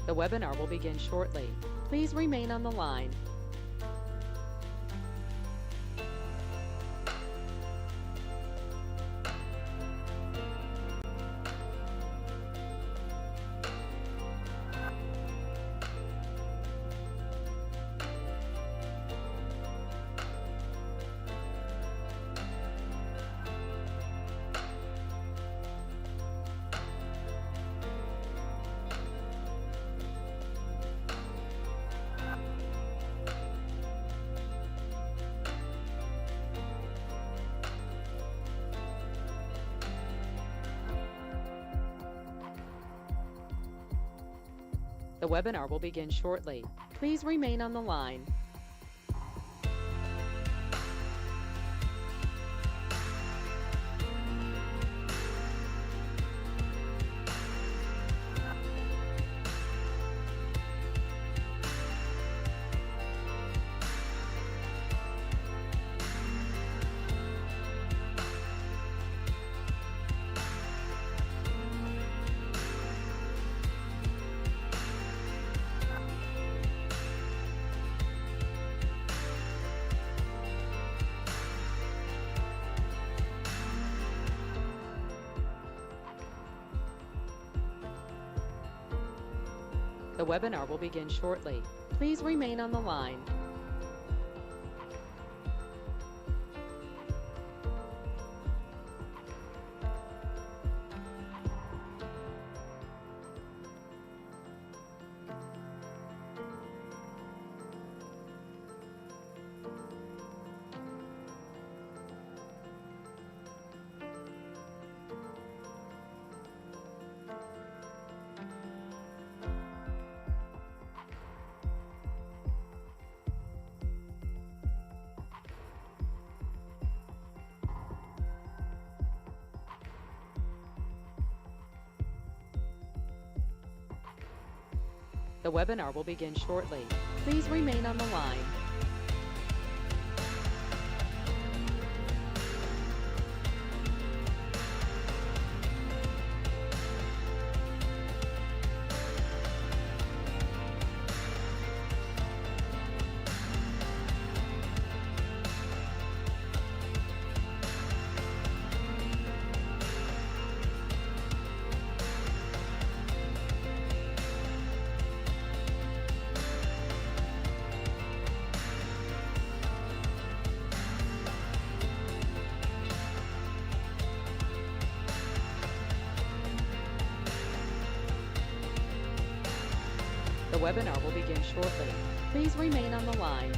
The webinar will begin shortly. Please remain on the line. The webinar will begin shortly. Please remain on the line. The webinar will begin shortly. Please remain on the line. The webinar will begin shortly. Please remain on the line. The webinar will begin shortly. Please remain on the line.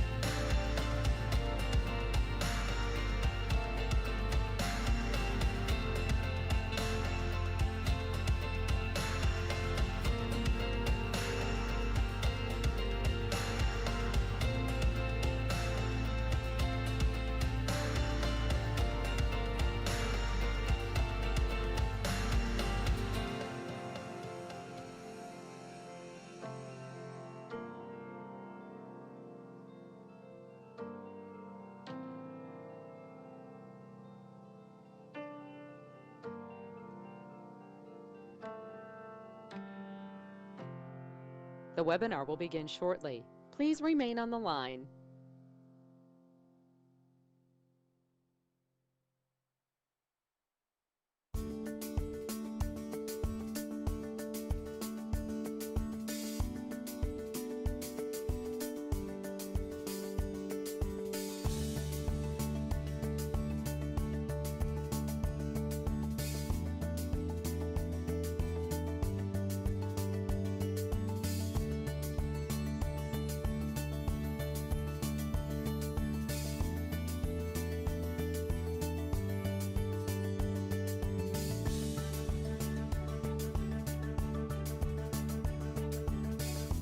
The webinar will begin shortly. Please remain on the line.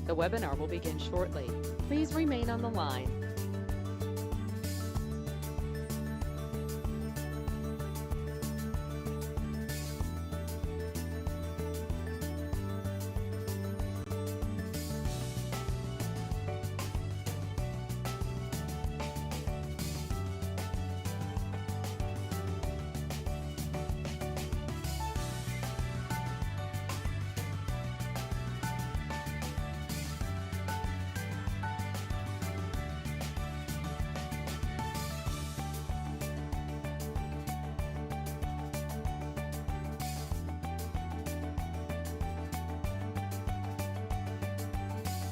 The webinar will begin shortly. Please remain on the line.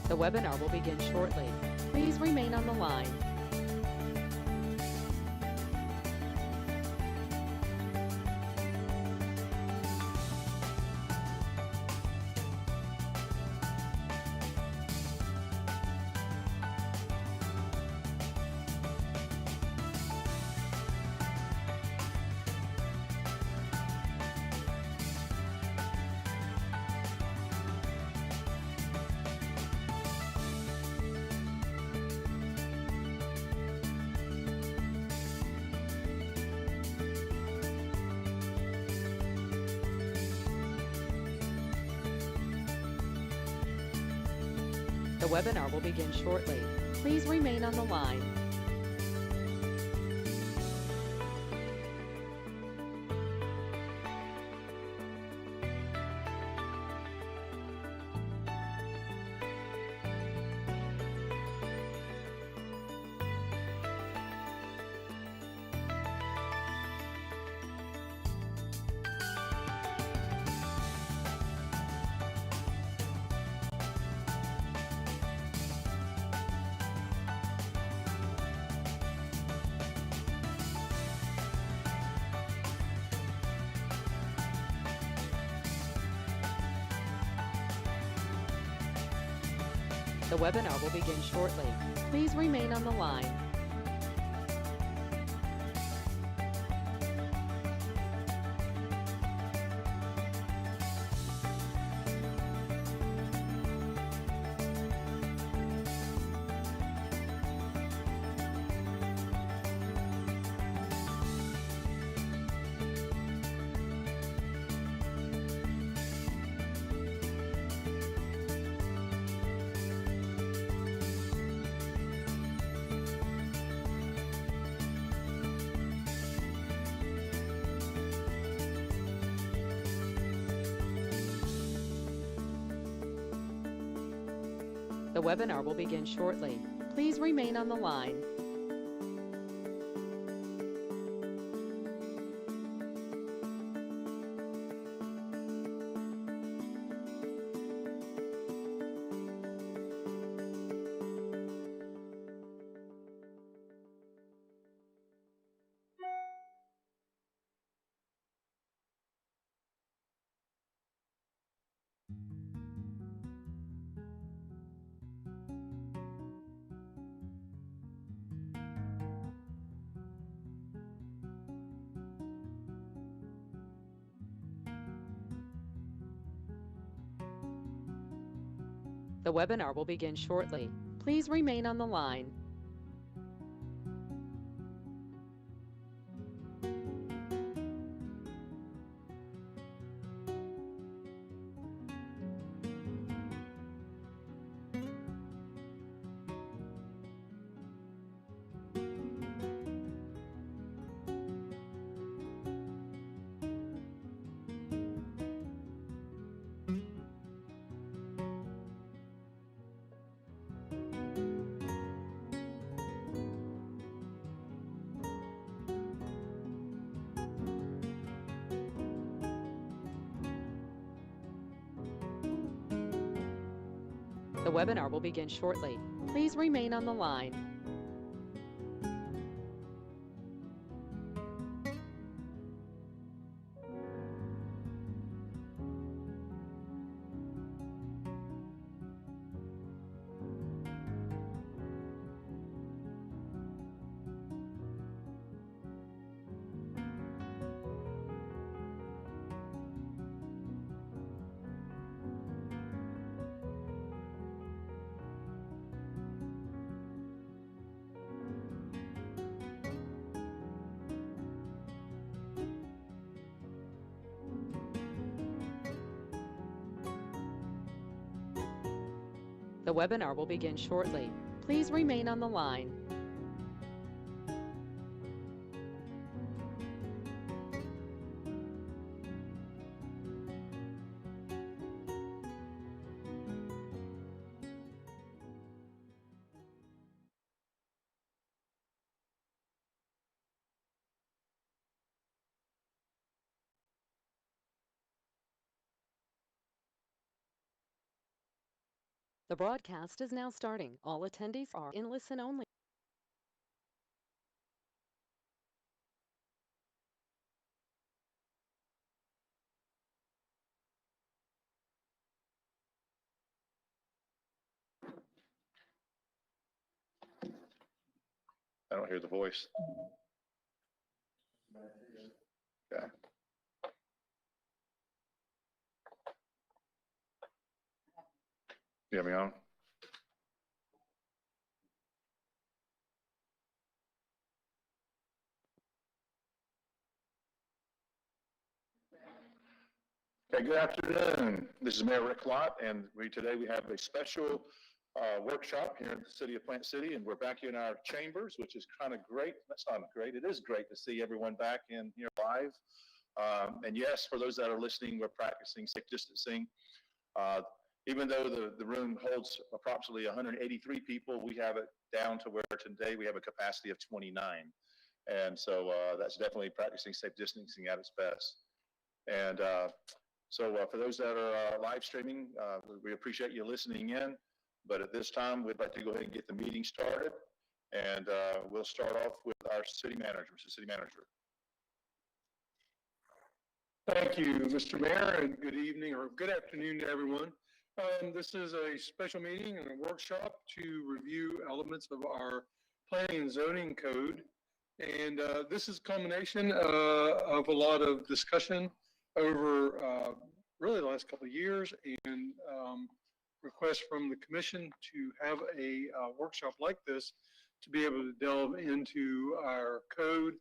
The webinar will begin shortly. Please remain on the line. The webinar will begin shortly. Please remain on the line. The webinar will begin shortly. Please remain on the line. The webinar will begin shortly. Please remain on the line. The webinar will begin shortly. Please remain on the line. The webinar will begin shortly. Please remain on the line. The webinar will begin shortly. Please remain on the line. The broadcast is now starting. All attendees are in listen only. I don't hear the voice. Okay. You have me on? Okay, good afternoon. This is Mayor Rick Lott, and today we have a special workshop here in the city of Plant City, and we're back in our chambers, which is kind of great. That's not great. It is great to see everyone back in here live. And yes, for those that are listening, we're practicing safe distancing. Even though the room holds approximately 183 people, we have it down to where today we have a capacity of 29. And so that's definitely practicing safe distancing at its best. And so for those that are live streaming, we appreciate you listening in. But at this time, we'd like to go ahead and get the meeting started. And we'll start off with our city manager, Mr. City Manager. Thank you, Mr. Mayor, and good evening or good afternoon to everyone. This is a special meeting and a workshop to review elements of our planning and zoning code. And this is a culmination of a lot of discussion over really the last couple of years and requests from the commission to have a workshop like this to be able to delve into our code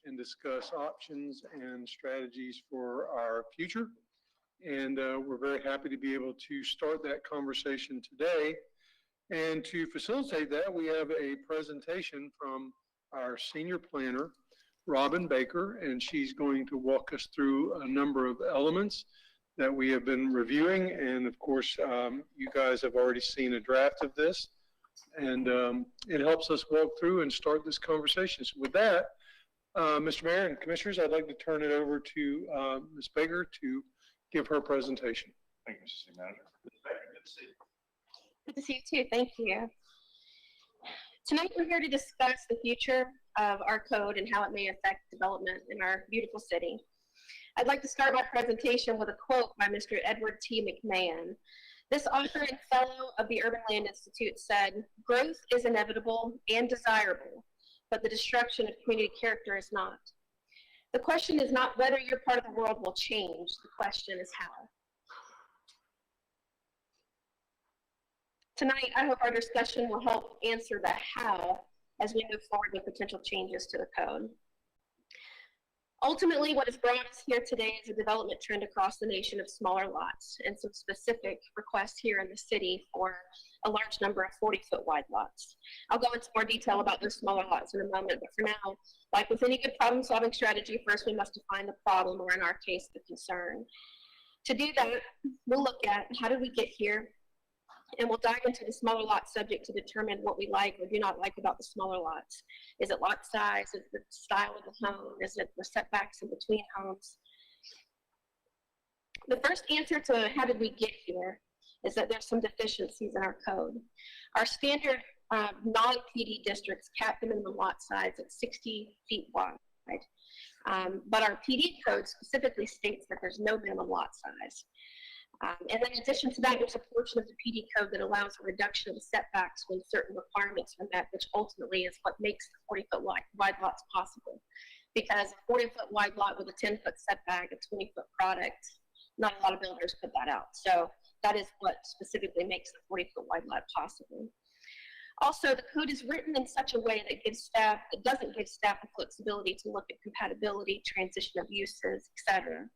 and discuss options and strategies for our future. And we're very happy to be able to start that conversation today. And to facilitate that, we have a presentation from our senior planner, Robin Baker, and she's going to walk us through a number of elements that we have been reviewing. And of course, you guys have already seen a draft of this, and it helps us walk through and start this conversation. So with that, Mr. Mayor and Commissioners, I'd like to turn it over to Ms. Baker to give her presentation. Thank you, Mr. City Manager. Ms. Baker, good to see you. Good to see you too. Thank you. Tonight we're here to discuss the future of our code and how it may affect development in our beautiful city. I'd like to start my presentation with a quote by Mr. Edward T. McMahon. This author and fellow of the Urban Land Institute said, "Growth is inevitable and desirable, but the destruction of community character is not. The question is not whether your part of the world will change. The question is how." Tonight, I hope our discussion will help answer the how as we move forward with potential changes to the code. Ultimately, what has brought us here today is a development trend across the nation of smaller lots and some specific requests here in the city for a large number of 40-foot wide lots. I'll go into more detail about those smaller lots in a moment, but for now, like with any good problem-solving strategy, first we must define the problem, or in our case, the concern. To do that, we'll look at how did we get here, and we'll dive into the smaller lot subject to determine what we like or do not like about the smaller lots. Is it lot size? Is it the style of the home? Is it the setbacks in between homes? The first answer to how did we get here is that there's some deficiencies in our code. Our standard non-PD districts cap the minimum lot size at 60 feet wide. But our PD code specifically states that there's no minimum lot size. And then in addition to that, there's a portion of the PD code that allows a reduction of setbacks when certain requirements are met, which ultimately is what makes the 40-foot wide lots possible. Because a 40-foot wide lot with a 10-foot setback, a 20-foot product, not a lot of builders put that out. So that is what specifically makes the 40-foot wide lot possible. Also, the code is written in such a way that it doesn't give staff the flexibility to look at compatibility, transition of uses, etc.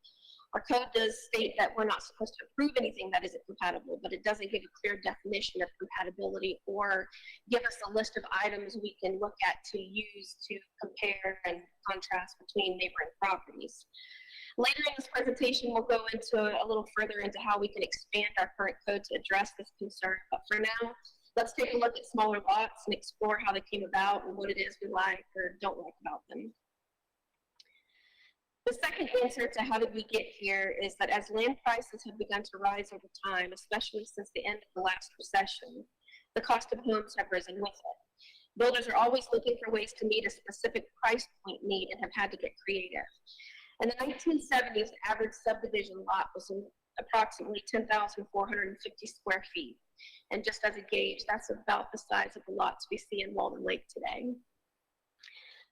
Our code does state that we're not supposed to approve anything that isn't compatible, but it doesn't give a clear definition of compatibility or give us a list of items we can look at to use to compare and contrast between neighboring properties. Later in this presentation, we'll go into a little further into how we can expand our current code to address this concern. But for now, let's take a look at smaller lots and explore how they came about and what it is we like or don't like about them. The second answer to how did we get here is that as land prices have begun to rise over time, especially since the end of the last recession, the cost of homes have risen with it. Builders are always looking for ways to meet a specific price point need and have had to get creative. In the 1970s, the average subdivision lot was approximately 10,450 square feet. And just as a gauge, that's about the size of the lots we see in Walden Lake today.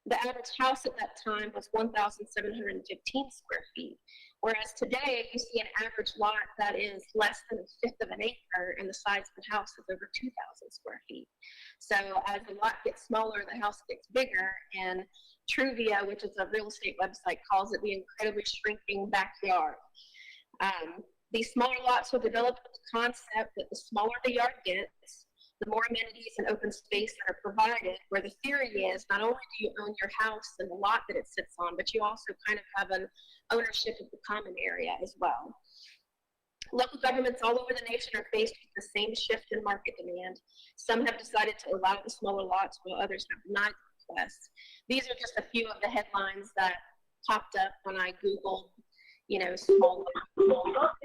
The average house at that time was 1,715 square feet, whereas today you see an average lot that is less than a fifth of an acre, and the size of the house is over 2,000 square feet. So as the lot gets smaller, the house gets bigger, and Truvia, which is a real estate website, calls it the incredibly shrinking backyard. These smaller lots were developed with the concept that the smaller the yard gets, the more amenities and open space that are provided, where the theory is not only do you own your house and the lot that it sits on, but you also kind of have an ownership of the common area as well. Local governments all over the nation are faced with the same shift in market demand. Some have decided to allow the smaller lots, while others have denied the request. These are just a few of the headlines that popped up when I Googled, small lots.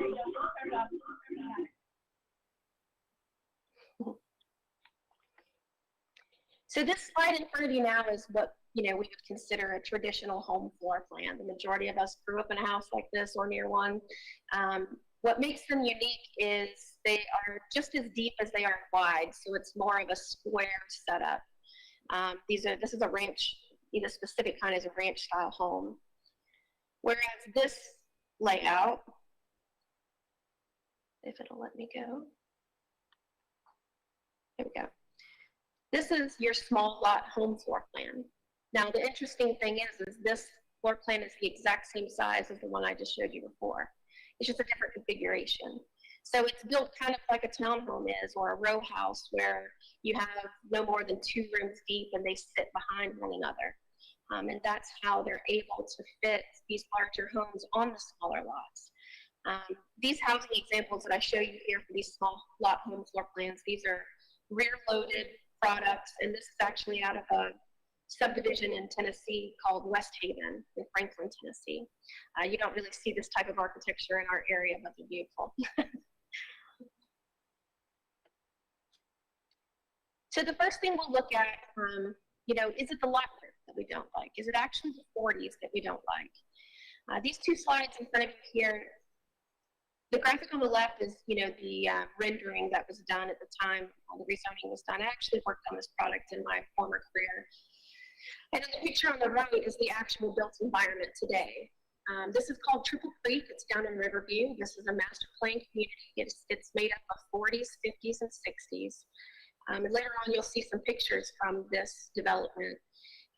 So this slide in front of you now is what we would consider a traditional home floor plan. The majority of us grew up in a house like this or near one. What makes them unique is they are just as deep as they are wide, so it's more of a square setup. This is a ranch, the specific kind is a ranch style home. Whereas this layout, if it'll let me go, there we go. This is your small lot home floor plan. Now, the interesting thing is this floor plan is the exact same size as the one I just showed you before. It's just a different configuration. So it's built kind of like a townhome is, or a row house, where you have no more than 2 rooms deep and they sit behind one another. And that's how they're able to fit these larger homes on the smaller lots. These housing examples that I show you here for these small lot home floor plans, these are rear-loaded products, and this is actually out of a subdivision in Tennessee called West Haven in Franklin, Tennessee. You don't really see this type of architecture in our area, but they're beautiful. So the first thing we'll look at, is it the lot width that we don't like? Is it actually the 40s that we don't like? These 2 slides in front of you here, the graphic on the left is, the rendering that was done at the time the rezoning was done. I actually worked on this product in my former career. And then the picture on the right is the actual built environment today. This is called Triple Creek. It's down in Riverview. This is a master plan community. It's made up of 40s, 50s, and 60s. And later on, you'll see some pictures from this development.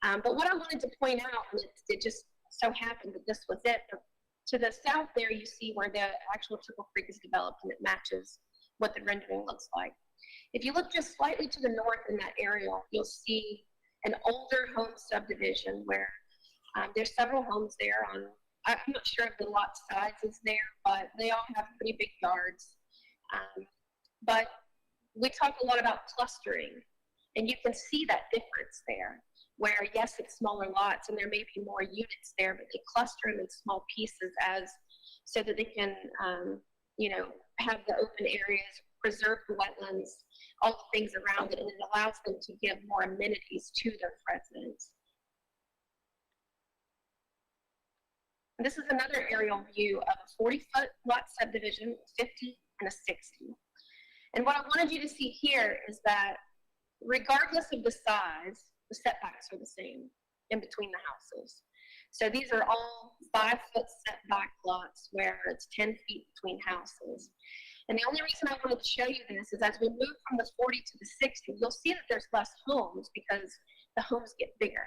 But what I wanted to point out, and it just so happened that this was it. To the south there, you see where the actual Triple Creek is developed, and it matches what the rendering looks like. If you look just slightly to the north in that area, you'll see an older home subdivision where there's several homes there. I'm not sure if the lot size is there, but they all have pretty big yards. But we talk a lot about clustering, and you can see that difference there, where yes, it's smaller lots and there may be more units there, but they cluster them in small pieces so that they can, have the open areas, preserve the wetlands, all the things around it, and it allows them to give more amenities to their residents. And this is another aerial view of a 40-foot lot subdivision, 50 and a 60. And what I wanted you to see here is that regardless of the size, the setbacks are the same in between the houses. So these are all 5-foot setback lots where it's 10 feet between houses. And the only reason I wanted to show you this is as we move from the 40 to the 60, you'll see that there's less homes because the homes get bigger.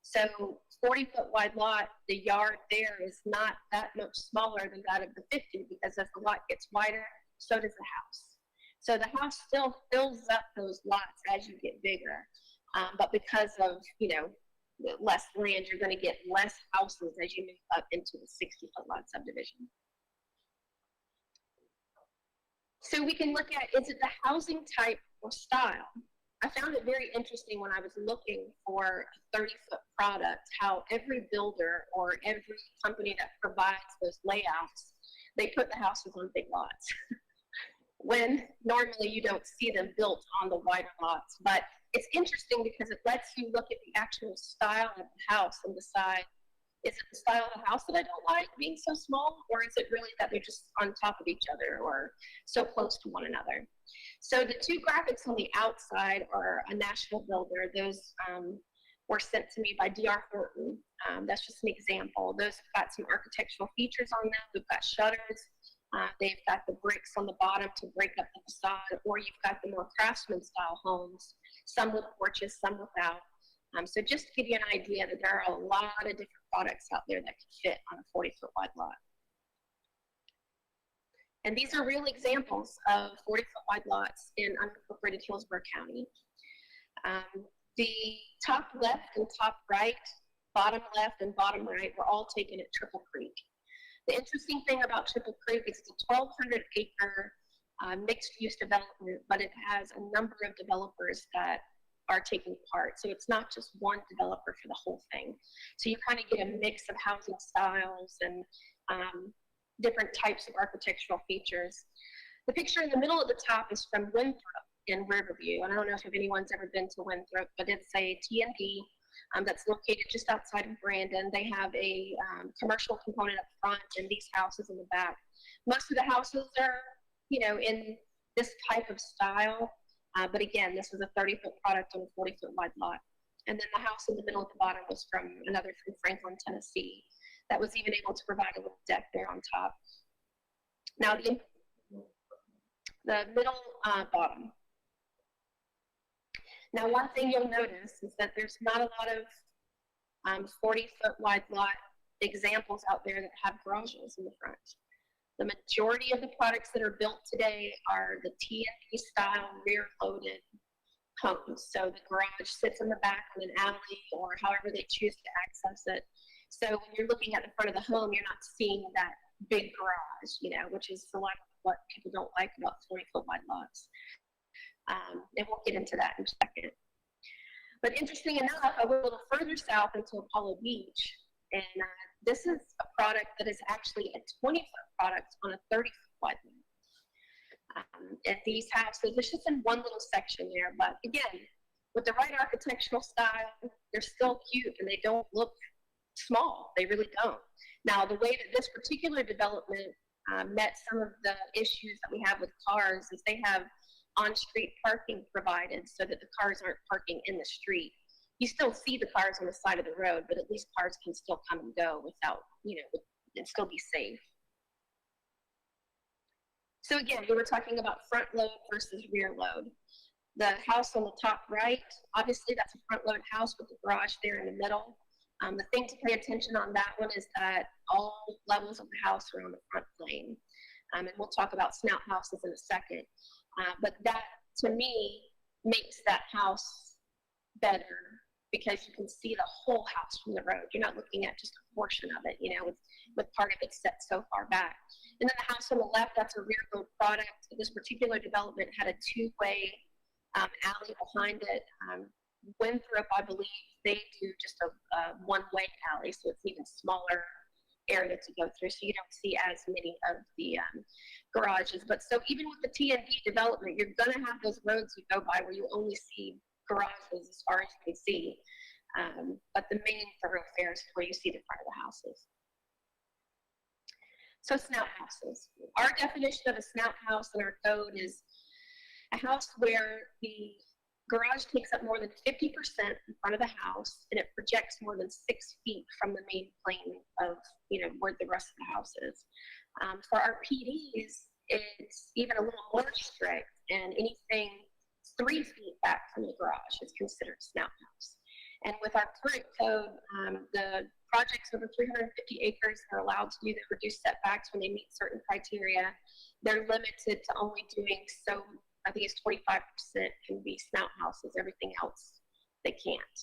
So 40-foot wide lot, the yard there is not that much smaller than that of the 50 because as the lot gets wider, so does the house. So the house still fills up those lots as you get bigger. But because of, less land, you're going to get less houses as you move up into the 60-foot lot subdivision. So we can look at, is it the housing type or style? I found it very interesting when I was looking for a 30-foot product, how every builder or every company that provides those layouts, they put the houses on big lots. When normally you don't see them built on the wider lots. But it's interesting because it lets you look at the actual style of the house and decide, is it the style of the house that I don't like being so small, or is it really that they're just on top of each other or so close to one another? So the two graphics on the outside are a national builder. Those were sent to me by D.R. Horton. That's just an example. Those have got some architectural features on them. They've got shutters. They've got the bricks on the bottom to break up the facade, or you've got the more craftsman style homes, some with porches, some without. So just to give you an idea that there are a lot of different products out there that could fit on a 40-foot wide lot. And these are real examples of 40-foot wide lots in unincorporated Hillsborough County. The top left and top right, bottom left and bottom right were all taken at Triple Creek. The interesting thing about Triple Creek is it's a 1,200-acre mixed-use development, but it has a number of developers that are taking part. So it's not just one developer for the whole thing. So you kind of get a mix of housing styles and different types of architectural features. The picture in the middle at the top is from Winthrop in Riverview. And I don't know if anyone's ever been to Winthrop, but it's a TND that's located just outside of Brandon. They have a commercial component up front and these houses in the back. Most of the houses are, you know, in this type of style. But again, this was a 30-foot product on a 40-foot wide lot. And then the house in the middle at the bottom was from another from Franklin, Tennessee, that was even able to provide a little deck there on top. Now the middle bottom. Now one thing you'll notice is that there's not a lot of 40-foot wide lot examples out there that have garages in the front. The majority of the products that are built today are the TNP style rear-loaded homes. So the garage sits in the back on an alley or however they choose to access it. So when you're looking at the front of the home, you're not seeing that big garage, you know, which is a lot of what people don't like about 40-foot wide lots. And we'll get into that in a second. But interesting enough, I went a little further south into Apollo Beach, and this is a product that is actually a 20-foot product on a 30-foot wide lot. And these houses, it's just in one little section there, but again, with the right architectural style, they're still cute and they don't look small. They really don't. Now, the way that this particular development met some of the issues that we have with cars is they have on-street parking provided so that the cars aren't parking in the street. You still see the cars on the side of the road, but at least cars can still come and go without, you know, and still be safe. So again, we were talking about front load versus rear load. The house on the top right, obviously that's a front load house with the garage there in the middle. The thing to pay attention on that one is that all levels of the house are on the front plane. And we'll talk about snout houses in a second. But that, to me, makes that house better because you can see the whole house from the road. You're not looking at just a portion of it, you know, with part of it set so far back. And then the house on the left, that's a rear load product. This particular development had a two-way alley behind it. Winthrop, I believe, they do just a one-way alley, so it's even smaller area to go through, so you don't see as many of the garages. But so even with the TND development, you're going to have those roads you go by where you only see garages as far as you can see. But the main thoroughfares is where you see the front of the houses. So snout houses. Our definition of a snout house in our code is a house where the garage takes up more than 50% in front of the house, and it projects more than 6 feet from the main plane of, you know, where the rest of the house is. For our PDs, it's even a little more strict, and anything 3 feet back from the garage is considered snout house. And with our current code, the projects over 350 acres are allowed to do the reduced setbacks when they meet certain criteria. They're limited to only doing so. I think it's 25% can be snout houses. Everything else, they can't.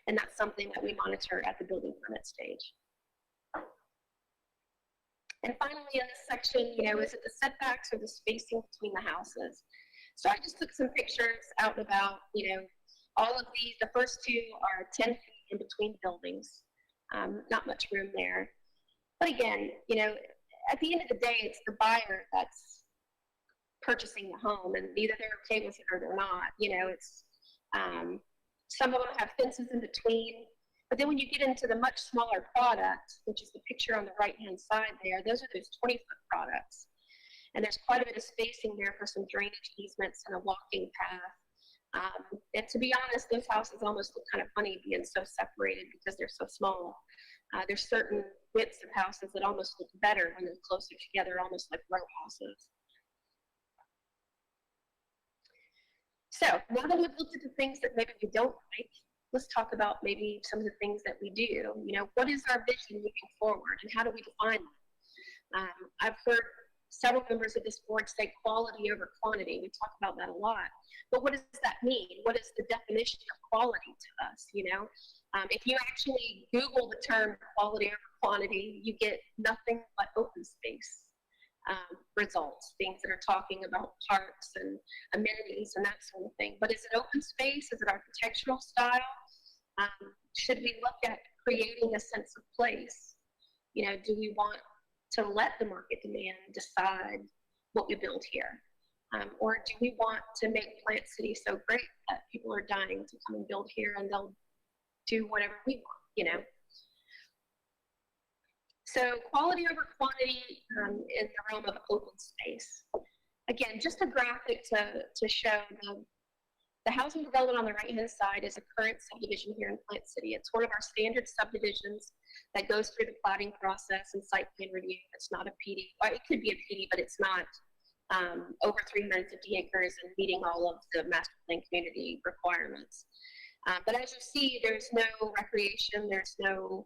And that's something that we monitor at the building permit stage. And finally, in this section, you know, is it the setbacks or the spacing between the houses? So I just took some pictures out and about, all of these. The first two are 10 feet in between buildings. Not much room there. But again, at the end of the day, it's the buyer that's purchasing the home, and either they're okay with it or they're not. It's some of them have fences in between, but then when you get into the much smaller product, which is the picture on the right-hand side there, those are those 20-foot products, and there's quite a bit of spacing there for some drainage easements and a walking path. And to be honest, those houses almost look kind of funny being so separated because they're so small. There's certain widths of houses that almost look better when they're closer together, almost like row houses. So now that we've looked at the things that maybe we don't like, let's talk about maybe some of the things that we do. What is our vision moving forward, and how do we define that? I've heard several members of this board say quality over quantity. We talk about that a lot. But what does that mean? What is the definition of quality to us? If you actually Google the term quality over quantity, you get nothing but open space results, things that are talking about parks and amenities and that sort of thing. But is it open space? Is it architectural style? Should we look at creating a sense of place? Do we want to let the market demand decide what we build here? Or do we want to make Plant City so great that people are dying to come and build here and they'll do whatever we want, So quality over quantity in the realm of open space. Again, just a graphic to show the housing development on the right-hand side is a current subdivision here in Plant City. It's one of our standard subdivisions that goes through the plating process and site plan review. It's not a PD, or it could be a PD, but it's not over 350 acres and meeting all of the master plan community requirements. But as you see, there's no recreation, there's no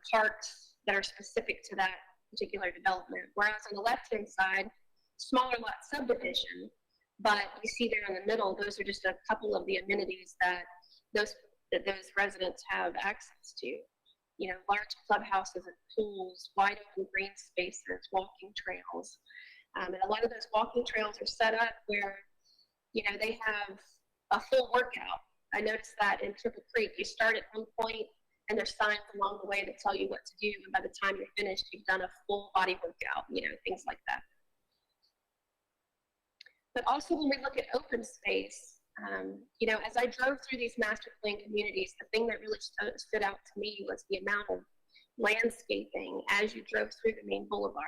parks that are specific to that particular development. Whereas on the left-hand side, smaller lot subdivision, but you see there in the middle, those are just a couple of the amenities that those residents have access to. Large clubhouses and pools, wide open green spaces, walking trails. And a lot of those walking trails are set up where, they have a full workout. I noticed that in Triple Creek, you start at one point and there's signs along the way that tell you what to do. And by the time you're finished, you've done a full body workout, things like that. But also when we look at open space, as I drove through these master plan communities, the thing that really stood out to me was the amount of landscaping as you drove through the main boulevard.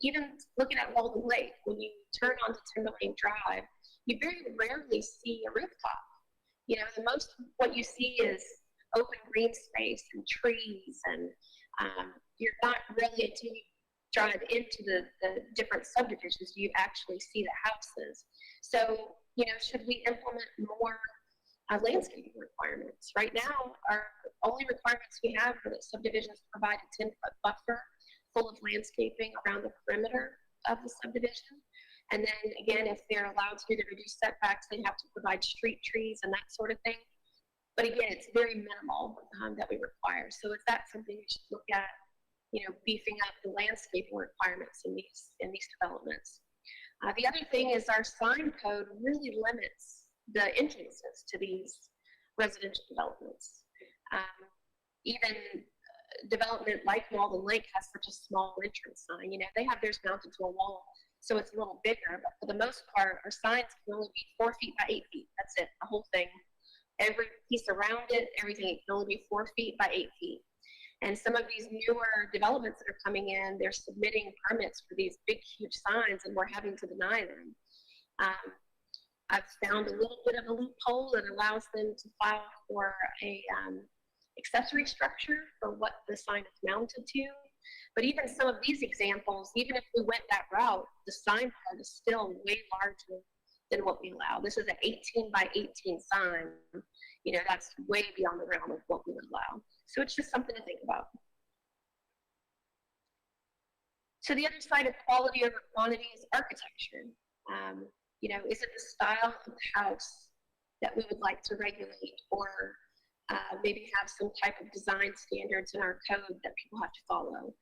Even looking at Walden Lake, when you turn onto Timberlane Drive, you very rarely see a rooftop. The most what you see is open green space and trees, and you're not really, until you drive into the different subdivisions, you actually see the houses. So, should we implement more landscaping requirements? Right now, our only requirements we have are that subdivisions provide a 10-foot buffer full of landscaping around the perimeter of the subdivision. And then again, if they're allowed to reduce setbacks, they have to provide street trees and that sort of thing. But again, it's very minimal that we require. So is that something we should look at, beefing up the landscaping requirements in these developments? The other thing is our sign code really limits the entrances to these residential developments. Even development like Walden Lake has such a small entrance sign. They have theirs mounted to a wall, so it's a little bigger. But for the most part, our signs can only be 4 feet by 8 feet. That's it, the whole thing. Every piece around it, everything can only be 4 feet by 8 feet. And some of these newer developments that are coming in, they're submitting permits for these big, huge signs, and we're having to deny them. I've found a little bit of a loophole that allows them to file for a accessory structure for what the sign is mounted to. But even some of these examples, even if we went that route, the sign part is still way larger than what we allow. This is an 18 by 18 sign. That's way beyond the realm of what we would allow. So it's just something to think about. So the other side of quality over quantity is architecture. Is it the style of the house that we would like to regulate, or maybe have some type of design standards in our code that people have to follow?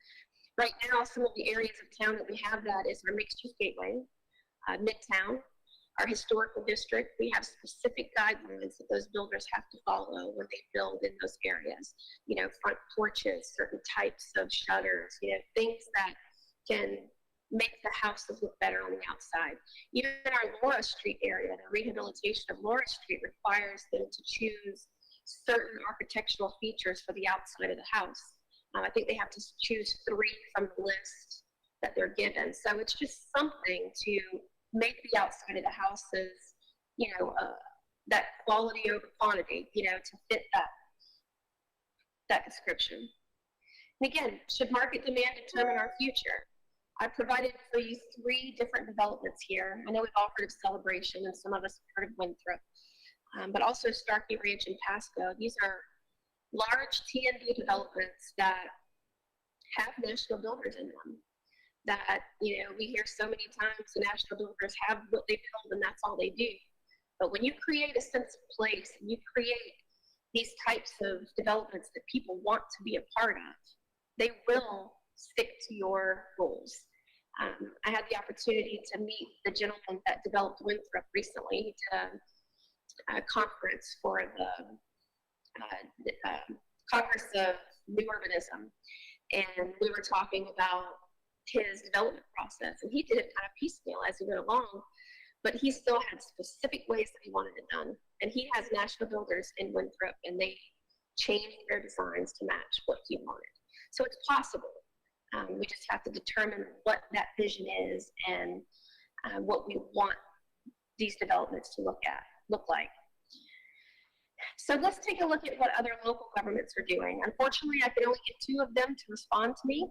Right now, some of the areas of town that we have that is our mixed-use gateway, Midtown, Our historical district, we have specific guidelines that those builders have to follow when they build in those areas. You know, front porches, certain types of shutters, you know, things that can make the houses look better on the outside. Even in our Laura Street area, the rehabilitation of Laura Street requires them to choose certain architectural features for the outside of the house. I think they have to choose 3 from the list that they're given. So it's just something to make the outside of the houses, you know, that quality over quantity, you know, to fit that description. And again, should market demand determine our future? I provided for you 3 different developments here. I know we've all heard of Celebration, and some of us have heard of Winthrop, but also Starkey Ranch and Pasco. These are large T&D developments that have national builders in them. That, you know, we hear so many times the national builders have what they build and that's all they do. But when you create a sense of place, and you create these types of developments that people want to be a part of, they will stick to your goals. I had the opportunity to meet the gentleman that developed Winthrop recently. He did a conference for the Congress of New Urbanism, and we were talking about his development process, and he did it kind of piecemeal as he went along, but he still had specific ways that he wanted it done. And he has national builders in Winthrop, and they changed their designs to match what he wanted. So it's possible. We just have to determine what that vision is and what we want these developments to look like. So let's take a look at what other local governments are doing. Unfortunately, I can only get 2 of them to respond to me.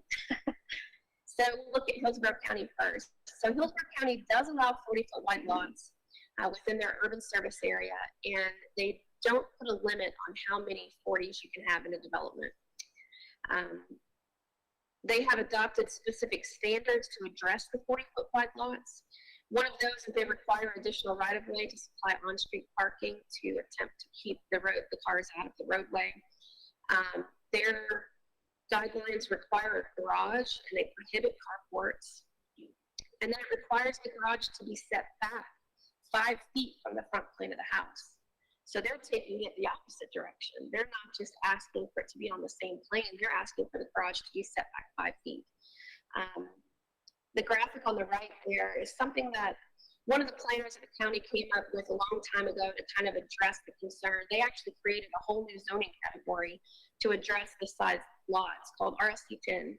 So we'll look at Hillsborough County first. So Hillsborough County does allow 40-foot wide lots within their urban service area, and they don't put a limit on how many 40s you can have in a development. They have adopted specific standards to address the 40-foot wide lots. One of those is they require additional right-of-way to supply on-street parking to attempt to keep the cars out of the roadway. Their guidelines require a garage, and they prohibit carports. And then it requires the garage to be set back 5 feet from the front plane of the house. So they're taking it the opposite direction. They're not just asking for it to be on the same plane, they're asking for the garage to be set back 5 feet. The graphic on the right there is something that one of the planners of the county came up with a long time ago to kind of address the concern. They actually created a whole new zoning category to address the size lots called RSC10.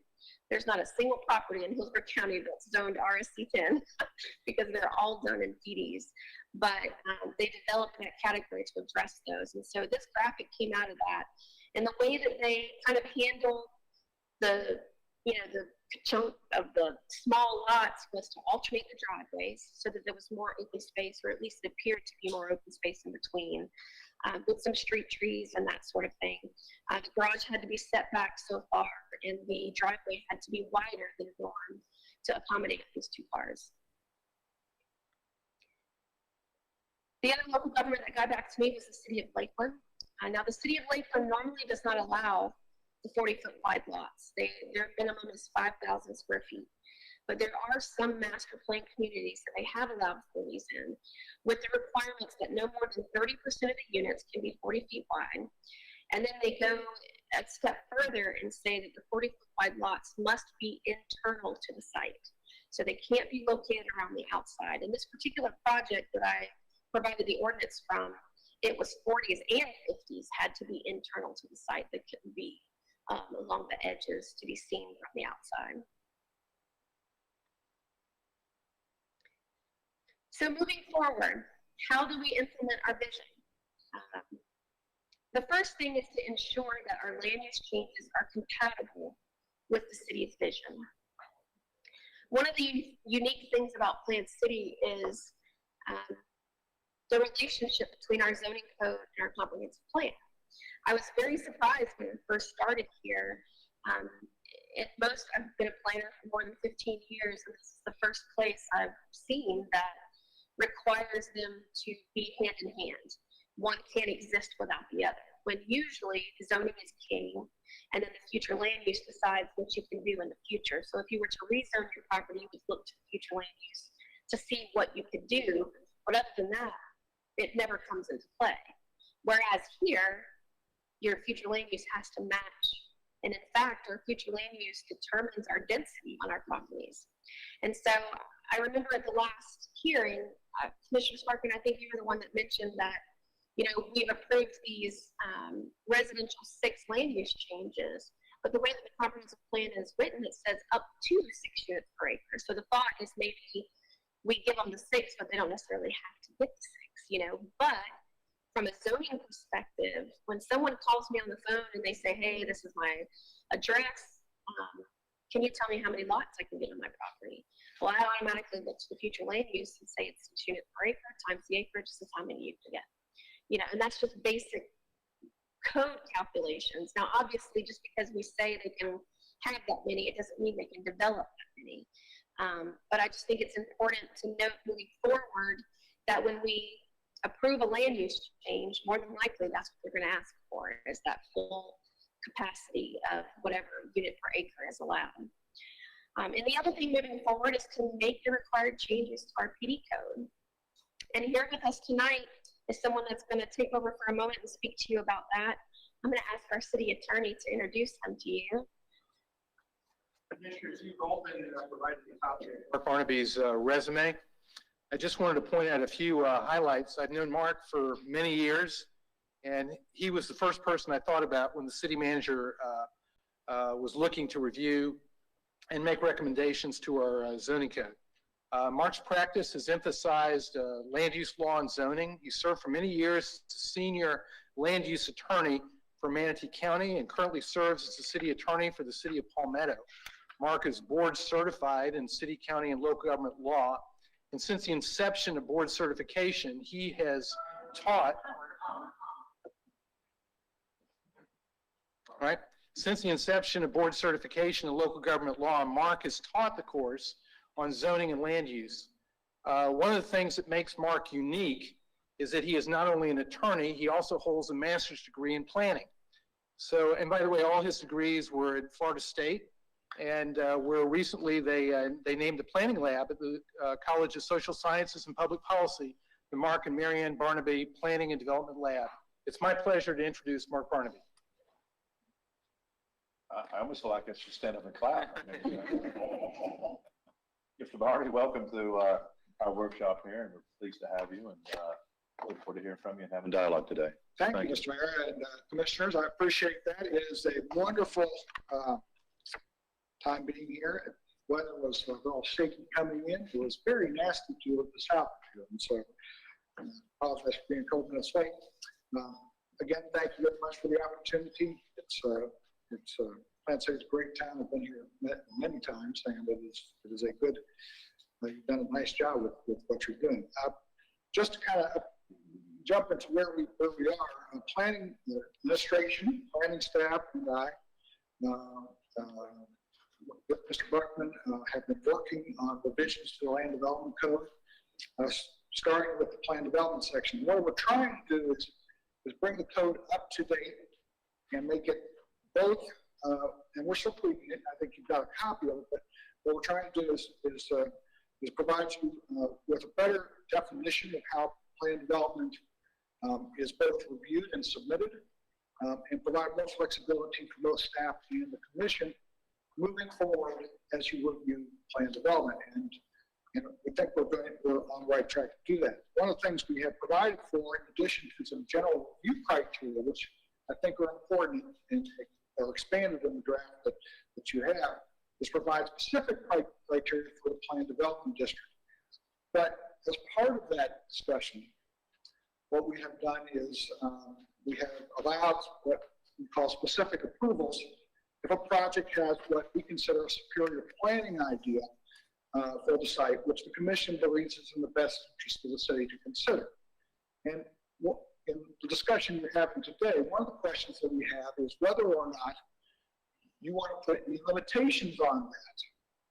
There's not a single property in Hillsborough County that's zoned RSC10 because they're all done in PDs. But they developed that category to address those. And so this graphic came out of that. And the way that they kind of handle the chunk of the small lots was to alternate the driveways so that there was more open space, or at least it appeared to be more open space in between, with some street trees and that sort of thing. The garage had to be set back so far, and the driveway had to be wider than norm to accommodate these 2 cars. The other local government that got back to me was the city of Lakeland. Now, the city of Lakeland normally does not allow the 40-foot wide lots. Their minimum is 5,000 square feet. But there are some master plan communities that they have allowed 40s in, with the requirements that no more than 30% of the units can be 40 feet wide. And then they go a step further and say that the 40-foot wide lots must be internal to the site. So they can't be located around the outside. In this particular project that I provided the ordinance from, it was 40s and 50s had to be internal to the site. They couldn't be along the edges to be seen from the outside. So moving forward, how do we implement our vision? The first thing is to ensure that our land use changes are compatible with the city's vision. One of the unique things about Plant City is the relationship between our zoning code and our comprehensive plan. I was very surprised when I first started here. I've been a planner for more than 15 years, and this is the first place I've seen that requires them to be hand in hand. One can't exist without the other, when usually zoning is king, and then the future land use decides what you can do in the future. So if you were to rezone your property, you would look to the future land use to see what you could do But other than that, it never comes into play. Whereas here, your future land use has to match. And in fact, our future land use determines our density on our properties. And so I remember at the last hearing, Commissioner Sparkin, I think you were the one that mentioned that, you know, we've approved these residential 6 land use changes, but the way that the comprehensive plan is written, it says up to 6 units per acre. So the thought is maybe we give them the 6, but they don't necessarily have to get the 6, you know. But from a zoning perspective, when someone calls me on the phone and they say, hey, this is my address, can you tell me how many lots I can get on my property? Well, I automatically look to the future land use and say it's 6 units per acre times the acreage, this is how many you can get. You know, and that's just basic code calculations. Now, obviously, just because we say they can have that many, it doesn't mean they can develop that many. But I just think it's important to note moving forward that when we approve a land use change, more than likely that's what they're going to ask for, is that full capacity of whatever unit per acre is allowed. And the other thing moving forward is to make the required changes to our PD code. And here with us tonight is someone that's going to take over for a moment and speak to you about that. I'm going to ask our city attorney to introduce him to you. Commissioners, you've all been provided a copy of Mark Barnaby's resume. I just wanted to point out a few highlights. I've known Mark for many years, and he was the first person I thought about when the city manager was looking to review and make recommendations to our zoning code. Mark's practice has emphasized land use law and zoning. He served for many years as senior land use attorney for Manatee County and currently serves as the city attorney for the city of Palmetto. Mark is board certified in city, county, and local government law. And since the inception of board certification, he has taught, right? Since the inception of board certification in local government law, Mark has taught the course on zoning and land use. One of the things that makes Mark unique is that he is not only an attorney, he also holds a master's degree in planning. So, and by the way, all his degrees were at Florida State, and where recently they named the planning lab at the College of Social Sciences and Public Policy, the Mark and Marianne Barnaby Planning and Development Lab. It's my pleasure to introduce Mark Barnaby. I almost feel like I should stand up and clap. Mr. Barnaby, welcome to our workshop here, and we're pleased to have you, and look forward to hearing from you and having dialogue today. Thank you, Mr. Mayor and Commissioners. I appreciate that. It is a wonderful time being here. Weather was a little shaky coming in. It was very nasty to the south here, and so I apologize for being cold in this way. Again, thank you very much for the opportunity. Plant City's a great town. I've been here many times, and it is a good. You've done a nice job with what you're doing. Just to kind of jump into where we are, planning administration, planning staff, and I, with Mr. Buckman, have been working on revisions to the land development code, starting with the plan development section. What we're trying to do is bring the code up to date and make it both, and we're still tweaking it. I think you've got a copy of it, but what we're trying to do is provide you with a better definition of how plan development is both reviewed and submitted, and provide more flexibility for both staff and the commission moving forward as you review plan development. And we think we're on the right track to do that. One of the things we have provided for, in addition to some general review criteria, which I think are important and are expanded in the draft that you have, is provide specific criteria for the plan development district. But as part of that discussion, what we have done is we have allowed what we call specific approvals if a project has what we consider a superior planning idea for the site, which the commission believes is in the best interest of the city to consider. And in the discussion we're having today, one of the questions that we have is whether or not you want to put any limitations on that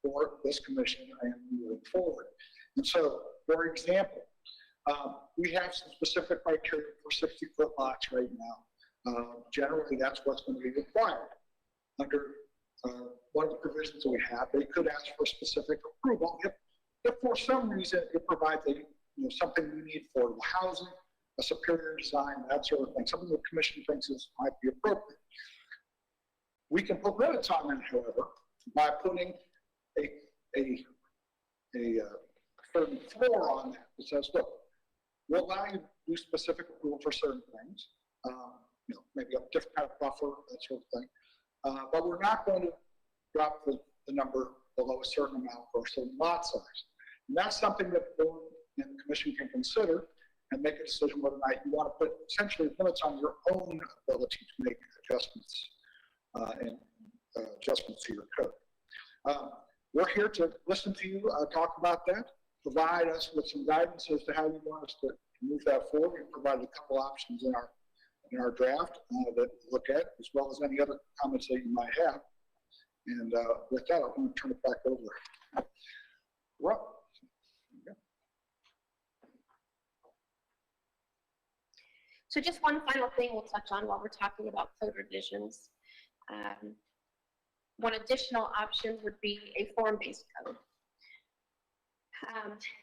for this commission and moving forward. And so, for example, we have some specific criteria for 60-foot lots right now. Generally, that's what's going to be required. Under one of the provisions that we have, they could ask for specific approval if for some reason it provides a something you need for housing, a superior design, that sort of thing, something the commission thinks might be appropriate. We can put limits on that, however, by putting a certain floor on that says, look, we'll allow you to do specific approval for certain things, maybe a different kind of buffer, that sort of thing. But we're not going to drop the number below a certain amount for a certain lot size. And that's something that the board and the commission can consider and make a decision whether or not you want to put essentially limits on your own ability to make adjustments and adjustments to your code. We're here to listen to you, talk about that, provide us with some guidance as to how you want us to move that forward. We provided a couple options in our draft that we'll look at, as well as any other comments that you might have. And with that, I'm going to turn it back over. Rob. So just one final thing we'll touch on while we're talking about code revisions. One additional option would be a form-based code.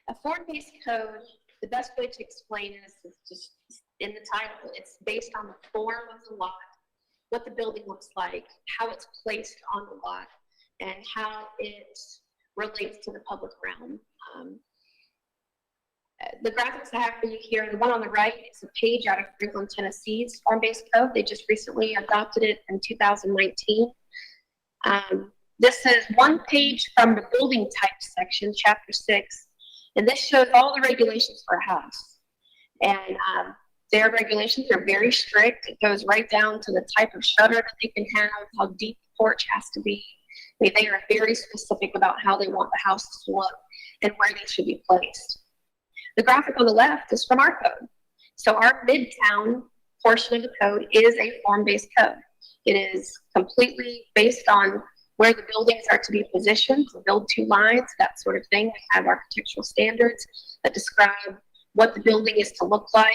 A form-based code, the best way to explain this is just in the title. It's based on the form of the lot, what the building looks like, how it's placed on the lot, and how it relates to the public realm. The graphics I have for you here, the one on the right is a page out of Franklin, Tennessee's form-based code. They just recently adopted it in 2019. This is one page from the building type section, chapter 6, and this shows all the regulations for a house. And their regulations are very strict. It goes right down to the type of shutter that they can have, how deep the porch has to be. I mean, they are very specific about how they want the house to look and where they should be placed. The graphic on the left is from our code. So our Midtown portion of the code is a form-based code. It is completely based on where the buildings are to be positioned, to build two lines, that sort of thing. We have architectural standards that describe what the building is to look like,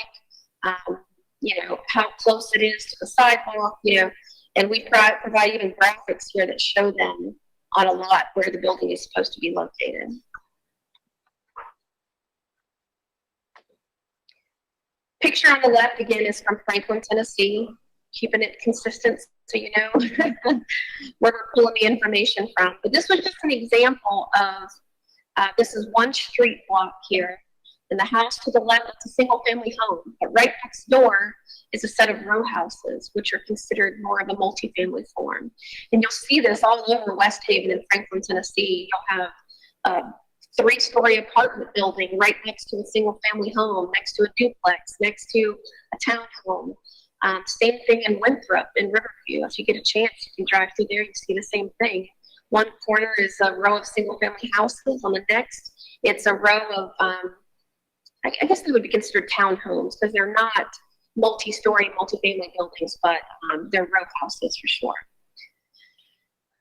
how close it is to the sidewalk, and we provide even graphics here that show them on a lot where the building is supposed to be located. Picture on the left, again, is from Franklin, Tennessee, keeping it consistent so you know where we're pulling the information from. But this was just an example of, this is one street block here, and the house to the left is a single-family home. But right next door is a set of row houses, which are considered more of a multifamily form. And you'll see this all over West Haven and Franklin, Tennessee. You'll have a three-story apartment building right next to a single-family home, next to a duplex, next to a townhome. Same thing in Winthrop and Riverview. If you get a chance, you can drive through there, you see the same thing. One corner is a row of single-family houses. On the next, it's a row of, I guess they would be considered townhomes because they're not multi-story, multi-family buildings, but they're row houses for sure.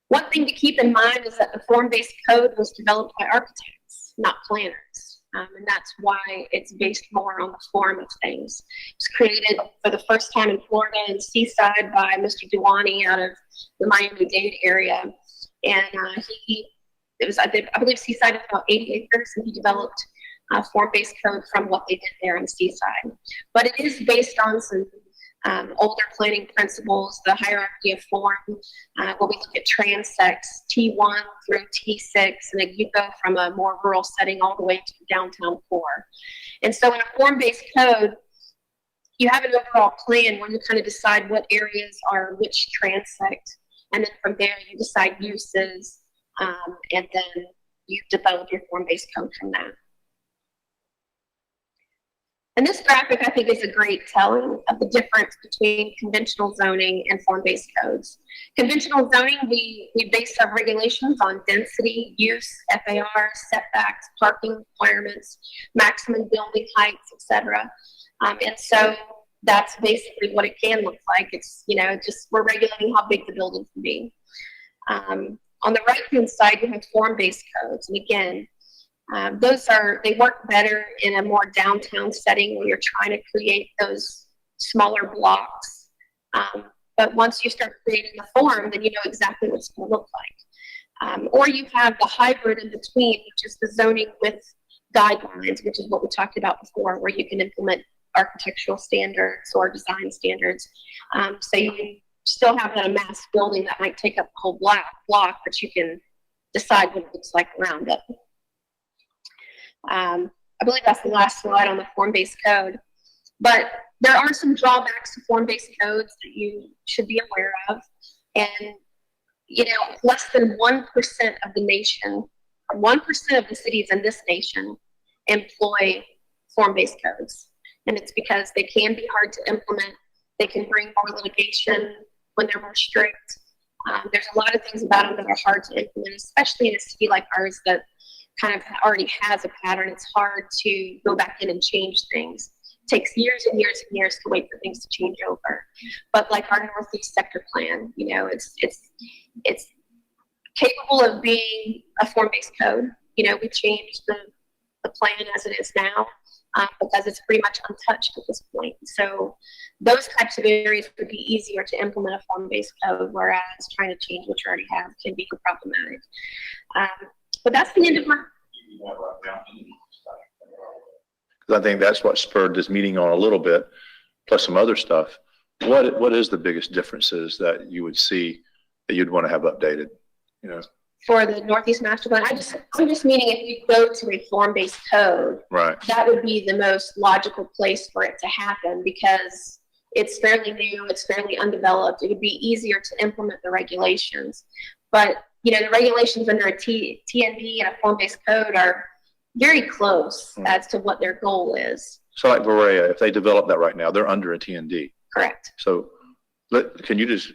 One thing to keep in mind is that the form-based code was developed by architects, not planners. And that's why it's based more on the form of things. It was created for the first time in Florida and Seaside by Mr. Duani out of the Miami-Dade area. And I believe Seaside is about 80 acres, and he developed a form-based code from what they did there in Seaside. But it is based on some older planning principles, the hierarchy of form, where we look at transects T1 through T6, and then you go from a more rural setting all the way to the downtown core. And so in a form-based code, you have an overall plan where you kind of decide what areas are which transect, and then from there you decide uses, and then you develop your form-based code from that. And this graphic, I think, is a great telling of the difference between conventional zoning and form-based codes. Conventional zoning, we base our regulations on density, use, FAR, setbacks, parking requirements, maximum building heights, etc. And so that's basically what it can look like. It's, just we're regulating how big the building can be. On the right-hand side, you have form-based codes. And again, they work better in a more downtown setting where you're trying to create those smaller blocks. But once you start creating the form, then you know exactly what it's going to look like. Or you have the hybrid in between, which is the zoning with guidelines, which is what we talked about before, where you can implement architectural standards or design standards. So you still have that mass building that might take up the whole block, but you can decide what it looks like around it. I believe that's the last slide on the form-based code. But there are some drawbacks to form-based codes that you should be aware of. And, you know, less than 1% of the nation, 1% of the cities in this nation employ form-based codes. And it's because they can be hard to implement. They can bring more litigation when they're more strict. There's a lot of things about them that are hard to implement, especially in a city like ours that kind of already has a pattern. It's hard to go back in and change things. It takes years and years and years to wait for things to change over. But like our Northeast Sector Plan, you know, it's capable of being a form-based code. You know, we changed the plan as it is now because it's pretty much untouched at this point. So those types of areas would be easier to implement a form-based code, whereas trying to change what you already have can be problematic. But that's the end of my. I think that's what spurred this meeting on a little bit, plus some other stuff. What is the biggest differences that you would see that you'd want to have updated? You know, for the Northeast Master Plan, I'm just meaning if you go to a form-based code, right, that would be the most logical place for it to happen because it's fairly new, it's fairly undeveloped. It would be easier to implement the regulations. But, you know, the regulations under a TND and a form-based code are very close as to what their goal is. So like Berea, if they develop that right now, they're under a TND. Correct. So can you just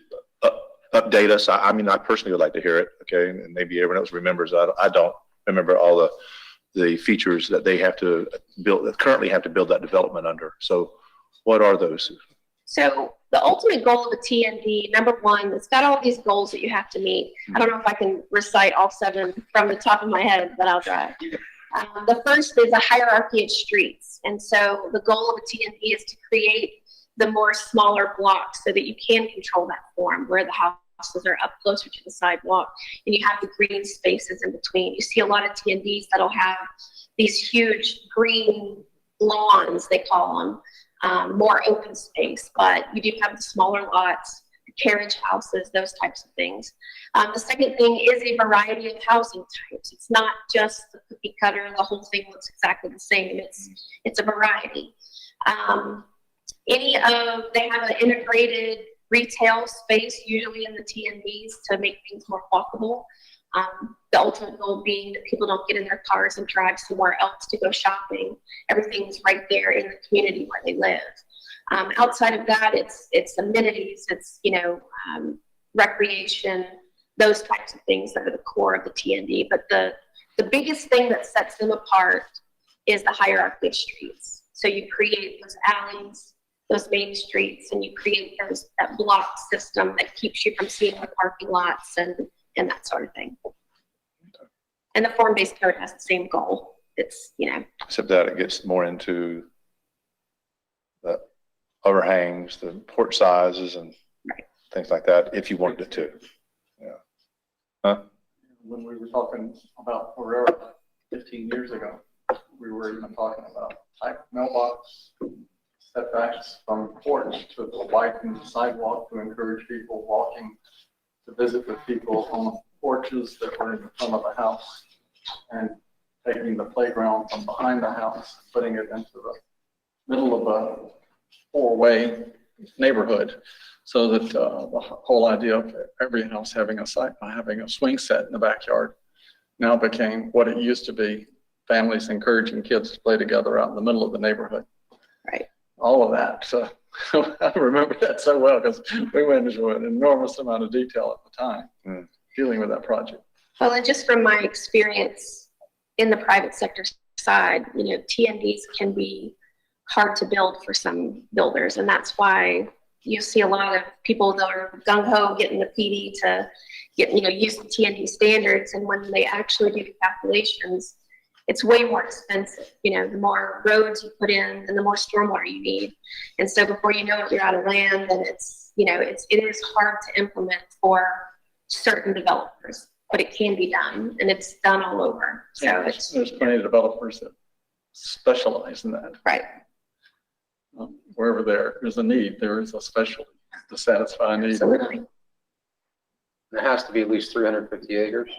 update us? I mean, I personally would like to hear it, okay? And maybe everyone else remembers. I don't remember all the features that they have to build, that currently have to build that development under. So what are those? So the ultimate goal of a TND, number one, it's got all these goals that you have to meet. I don't know if I can recite all 7 from the top of my head, but I'll try. The first is a hierarchy of streets. And so the goal of a TND is to create the more smaller blocks so that you can control that form where the houses are up closer to the sidewalk and you have the green spaces in between. You see a lot of TNDs that'll have these huge green lawns, they call them, more open space, but you do have the smaller lots, carriage houses, those types of things. The second thing is a variety of housing types. It's not just the cookie cutter, the whole thing looks exactly the same. It's a variety. They have an integrated retail space, usually in the TNDs, to make things more walkable. The ultimate goal being that people don't get in their cars and drive somewhere else to go shopping. Everything's right there in the community where they live. Outside of that, it's amenities, it's, you know, recreation, those types of things that are the core of the TND. But the biggest thing that sets them apart is the hierarchy of streets. So you create those alleys, those main streets, and you create that block system that keeps you from seeing the parking lots and that sort of thing. And the form-based code has the same goal. It's, you know. Except that it gets more into the overhangs, the porch sizes, and things like that, if you wanted it to. Yeah. Huh? When we were talking about Pereira 15 years ago, we were even talking about type mailbox, setbacks from porch to the widened sidewalk to encourage people walking to visit with people on the porches that were in the front of the house, and taking the playground from behind the house, putting it into the middle of a 4-way neighborhood, so that the whole idea of every house having a swing set in the backyard now became what it used to be: families encouraging kids to play together out in the middle of the neighborhood. Right. All of that. So I remember that so well because we went into an enormous amount of detail at the time dealing with that project. Well, and just from my experience in the private sector side, you know, TNDs can be hard to build for some builders, and that's why you see a lot of people that are gung-ho getting the PD to use the TND standards, and when they actually do the calculations, it's way more expensive. You know, the more roads you put in, and the more stormwater you need, and so before you know it, you're out of land, and it is hard to implement for certain developers, but it can be done, and it's done all over. So there's plenty of developers that specialize in that. Right. Wherever there is a need, there is a specialty to satisfy a need. Absolutely. It has to be at least 350 acres.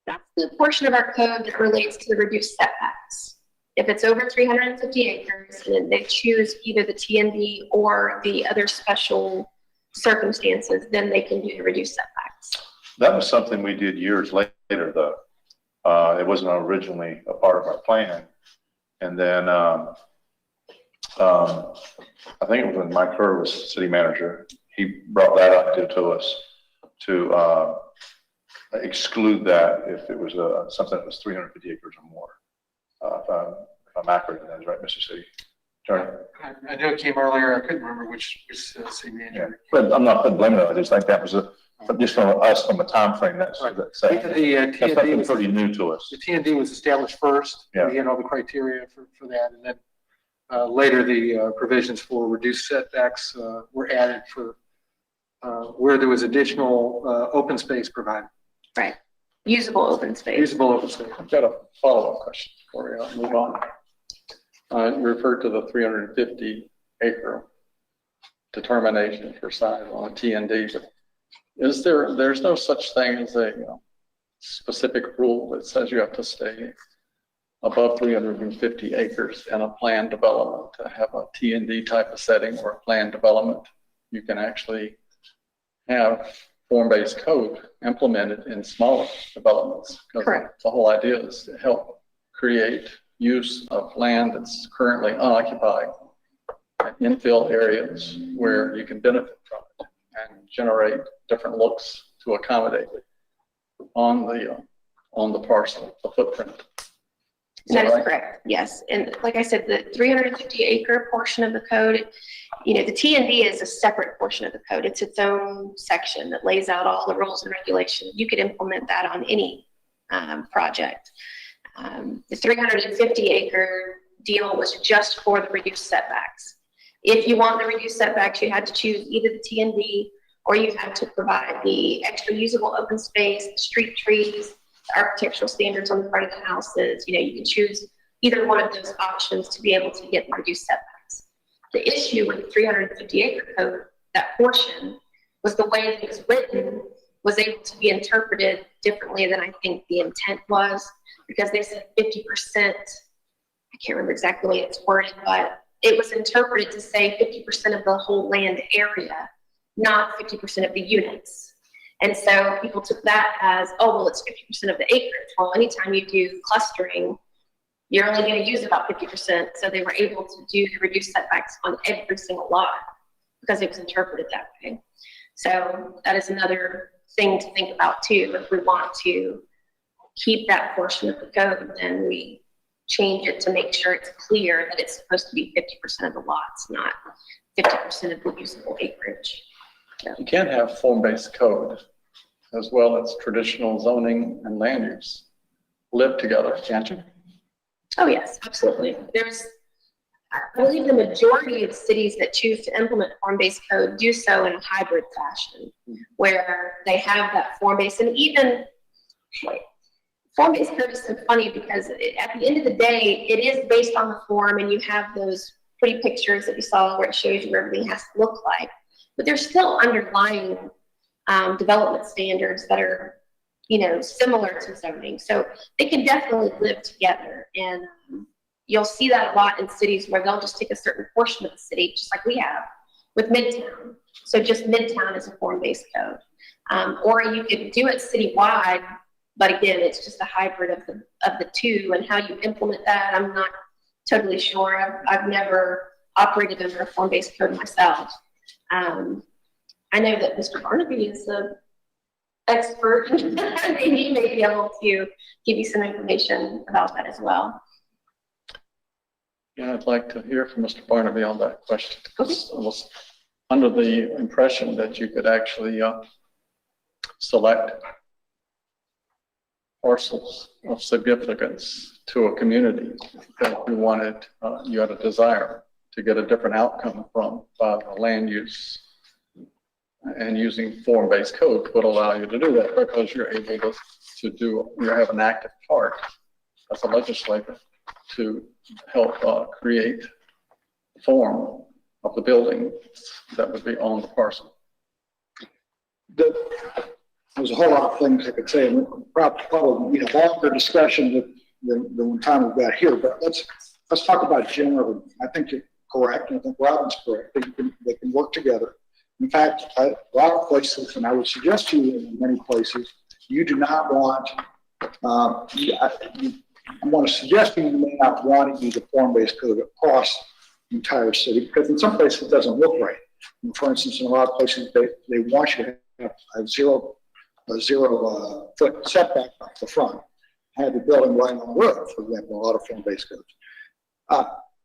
That's the portion of our code that relates to the reduced setbacks. If it's over 350 acres, then they choose either the TND or the other special circumstances, then they can do the reduced setbacks. That was something we did years later, though. It wasn't originally a part of our plan. And then I think it was when Mike Kerr was city manager, he brought that up to us to exclude that if it was something that was 350 acres or more. If I'm accurate, that is right, Mr. City Attorney. I know it came earlier. I couldn't remember which city manager. But I'm not putting blame on it. I just think that was just from us from a time frame that's Right. that's The TND was pretty new to us. The TND was established first. Yeah. We had all the criteria for that, and then later the provisions for reduced setbacks were added for where there was additional open space provided. Right. Usable open space. Usable open space. I've got a follow-up question before we move on. You referred to the 350 acre determination for size on a TND, but there's no such thing as a specific rule that says you have to stay above 350 acres in a planned development to have a TND type of setting or a planned development. You can actually have form-based code implemented in smaller developments. Correct. The whole idea is to help create use of land that's currently unoccupied and infill areas where you can benefit from it and generate different looks to accommodate it on the parcel, the footprint. That is correct, yes. And like I said, the 350 acre portion of the code, the TND is a separate portion of the code. It's its own section that lays out all the rules and regulations. You could implement that on any project. The 350 acre deal was just for the reduced setbacks. If you want the reduced setbacks, you had to choose either the TND or you had to provide the extra usable open space, the street trees, architectural standards on the front of the houses. You can choose either one of those options to be able to get the reduced setbacks. The issue with the 350 acre code, that portion, was the way that it was written was able to be interpreted differently than I think the intent was, because they said 50%, I can't remember exactly the way it's worded, but it was interpreted to say 50% of the whole land area, not 50% of the units. And so people took that as, oh, well, it's 50% of the acreage. Well, anytime you do clustering, you're only going to use about 50%. So they were able to do the reduced setbacks on every single lot because it was interpreted that way. So that is another thing to think about too. If we want to keep that portion of the code, then we change it to make sure it's clear that it's supposed to be 50% of the lots, not 50% of the usable acreage. So. You can have form-based code as well as traditional zoning and land use live together, can't you? Oh yes, absolutely. I believe the majority of cities that choose to implement form-based code do so in a hybrid fashion, where they have that form-based, and even form-based code is so funny because at the end of the day, it is based on the form, and you have those pretty pictures that you saw where it shows you what everything has to look like. But there's still underlying development standards that are, similar to zoning. So they can definitely live together. And you'll see that a lot in cities where they'll just take a certain portion of the city, just like we have with Midtown. So just Midtown is a form-based code. Or you could do it citywide, but again, it's just a hybrid of the two. And how you implement that, I'm not totally sure. I've never operated under a form-based code myself. I know that Mr. Barnaby is an expert, and he may be able to give you some information about that as well. Yeah, I'd like to hear from Mr. Barnaby on that question. Because I was under the impression that you could actually select parcels of significance to a community that you wanted, you had a desire to get a different outcome from by the land use. And using form-based code would allow you to do that because you're able to you have an active part as a legislator to help create the form of the building that would be on the parcel. There's a whole lot of things I could say, and probably need a longer discussion than the time we've got here, but let's talk about generally. I think you're correct, and I think Robin's correct. They can work together. In fact, a lot of places, and I would suggest to you in many places, you do not want, I want to suggest to you may not want to use a form-based code across the entire city, because in some places it doesn't look right. And for instance, in a lot of places, they want you to have a zero foot setback off the front, have the building right on the road, for example, a lot of form-based codes.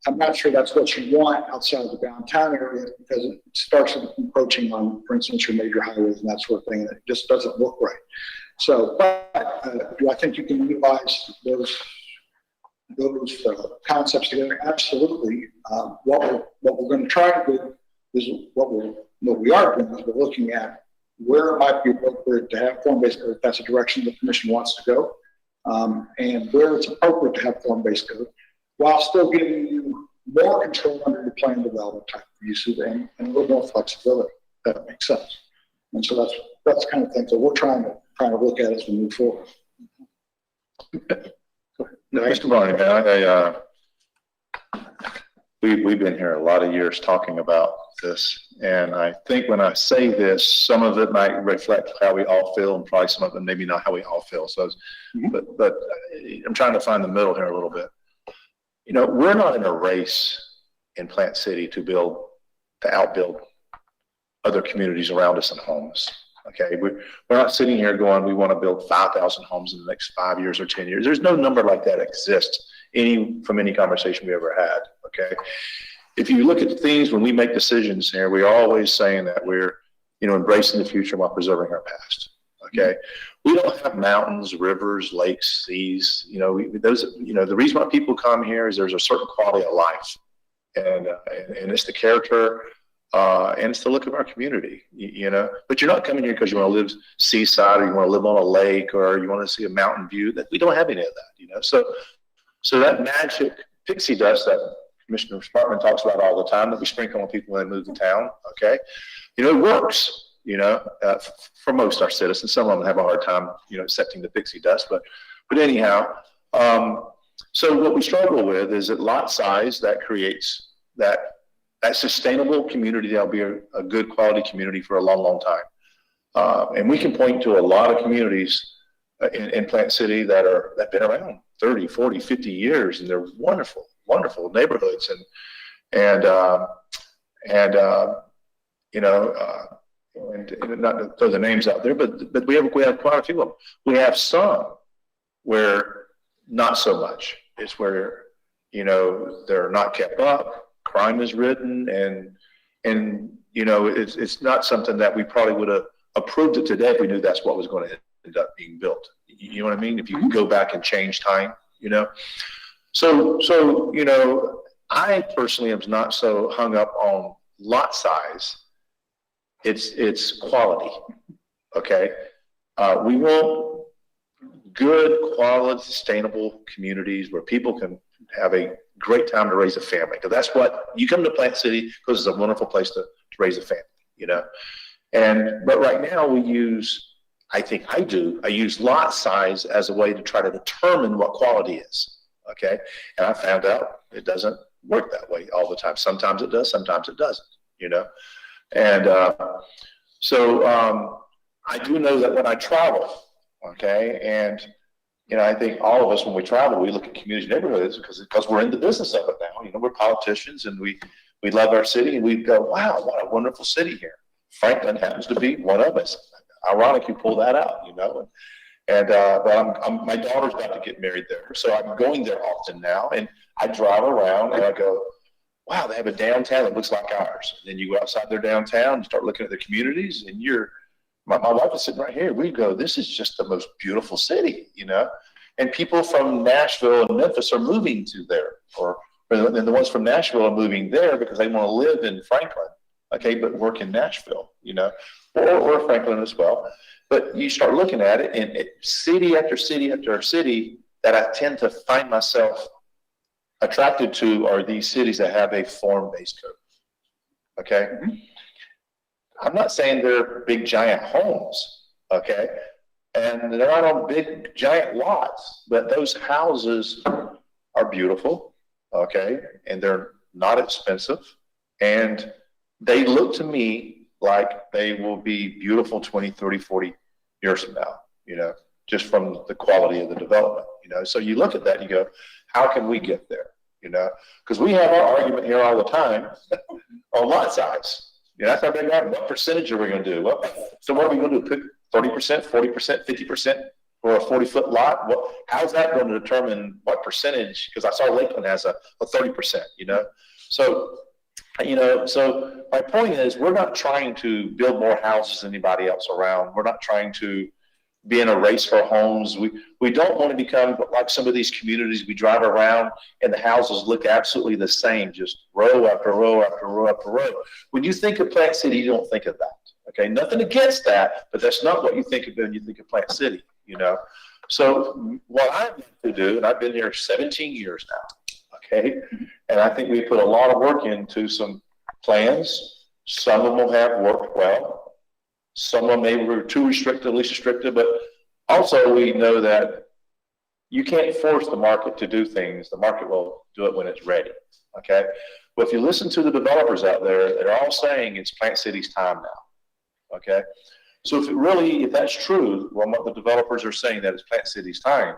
I'm not sure that's what you want outside of the downtown area, because it starts encroaching on, for instance, your major highways and that sort of thing, and it just doesn't look right. So, but do I think you can utilize those concepts together? Absolutely. What we're going to try to do is what we are doing is we're looking at where it might be appropriate to have form-based code if that's the direction the commission wants to go, and where it's appropriate to have form-based code, while still giving you more control under the plan development type of uses and a little more flexibility. That makes sense. And so that's the kind of thing that we're trying to look at as we move forward. No, Mr. Barney, man, we've been here a lot of years talking about this, and I think when I say this, some of it might reflect how we all feel, and probably some of it maybe not how we all feel. So, but I'm trying to find the middle here a little bit. You know, we're not in a race in Plant City to outbuild other communities around us and homes. Okay, we're not sitting here going, we want to build 5,000 homes in the next 5 years or 10 years. There's no number like that exists from any conversation we ever had. Okay, if you look at things when we make decisions here, we are always saying that we're, embracing the future while preserving our past. Okay, we don't have mountains, rivers, lakes, seas. The reason why people come here is there's a certain quality of life, and it's the character. And it's the look of our community, but you're not coming here because you want to live seaside, or you want to live on a lake, or you want to see a mountain view. That we don't have any of that, So that magic pixie dust that Commissioner Sparkman talks about all the time, that we sprinkle on people when they move to town, okay, it works, for most of our citizens. Some of them have a hard time, accepting the pixie dust, but anyhow, so what we struggle with is that lot size that creates that sustainable community that'll be a good quality community for a long, long time. And we can point to a lot of communities in Plant City that have been around 30, 40, 50 years, and they're wonderful, wonderful neighborhoods. And not to throw the names out there, but we have quite a few of them. We have some where not so much. It's where, they're not kept up. Crime is ridden, and it's not something that we probably would have approved it today if we knew that's what was going to end up being built. You know what I mean? If you could go back and change time, So I personally am not so hung up on lot size. It's quality. Okay, we want good, quality, sustainable communities where people can have a great time to raise a family, because that's what you come to Plant City, because it's a wonderful place to raise a family, but right now we use, I use lot size as a way to try to determine what quality is. Okay, and I found out it doesn't work that way all the time. Sometimes it does, sometimes it doesn't, and I do know that when I travel, okay, and I think all of us, when we travel, we look at community neighborhoods because we're in the business of it now. We're politicians, and we love our city, and we go, wow, what a wonderful city here. Franklin happens to be one of us. Ironic you pull that out, but my daughter's about to get married there, so I'm going there often now, and I drive around and I go, wow, they have a downtown that looks like ours. And then you go outside their downtown and start looking at the communities, and my wife is sitting right here. We go, this is just the most beautiful city, and people from Nashville and Memphis are moving to there, and the ones from Nashville are moving there because they want to live in Franklin, okay, but work in Nashville, or Franklin as well. But you start looking at it, and city after city after city, that I tend to find myself attracted to are these cities that have a form-based code. Okay? I'm not saying they're big giant homes, okay? And they're not on big giant lots, but those houses are beautiful, okay? And they're not expensive. And they look to me like they will be beautiful 20, 30, 40 years from now, you know, just from the quality of the development, you know? So you look at that and you go, how can we get there, you know? Because we have our argument here all the time on lot size. Yeah, that's our big argument. What percentage are we going to do? Well, so what are we going to do? Pick 30%, 40%, 50% for a 40-foot lot? How's that going to determine what percentage? Because I saw Lakeland has a 30%, you know? So, you know, so my point is we're not trying to build more houses than anybody else around. We're not trying to be in a race for homes. We don't want to become like some of these communities we drive around and the houses look absolutely the same, just row after row after row after row. When you think of Plant City, you don't think of that. Okay, nothing against that, but that's not what you think of when you think of Plant City, you know. So what I'd like to do, and I've been here 17 years now, okay, and I think we put a lot of work into some plans. Some of them have worked well. Some of them maybe were too restrictive, least restrictive, but also we know that you can't force the market to do things. The market will do it when it's ready, okay? But if you listen to the developers out there, they're all saying it's Plant City's time now, okay? So if that's true, well, what the developers are saying that it's Plant City's time,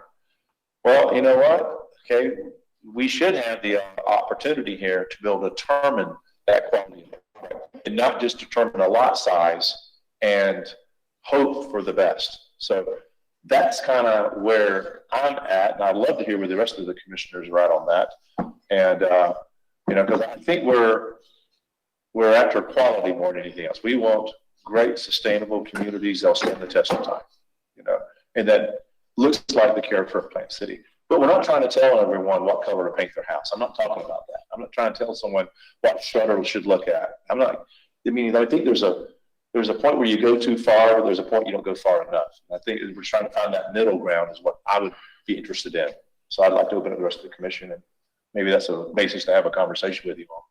well, you know what, okay? We should have the opportunity here to be able to determine that quality and not just determine a lot size and hope for the best. So that's kind of where I'm at, and I'd love to hear where the rest of the commissioners are at on that. And you know, because I think we're after quality more than anything else. We want great, sustainable communities that'll stand the test of time, you know, and that looks like the character of Plant City. But we're not trying to tell everyone what color to paint their house. I'm not talking about that. I'm not trying to tell someone what shutter we should look at. I think there's a point where you go too far, there's a point you don't go far enough. And I think we're trying to find that middle ground is what I would be interested in. So I'd like to open up the rest of the commission, and maybe that's a basis to have a conversation with you all.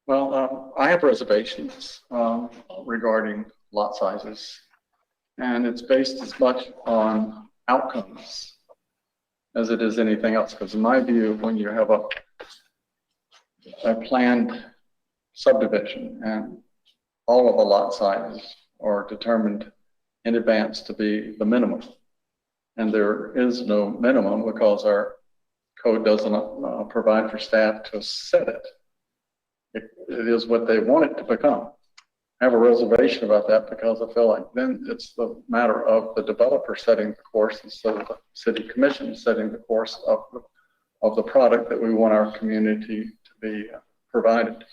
Well, I have reservations regarding lot sizes, and it's based as much on outcomes as it is anything else. Because in my view, when you have a planned subdivision and all of the lot sizes are determined in advance to be the minimum, and there is no minimum because our code doesn't provide for staff to set it. It is what they want it to become. I have a reservation about that because I feel like then it's the matter of the developer setting the course instead of the city commission setting the course of the product that we want our community to be provided.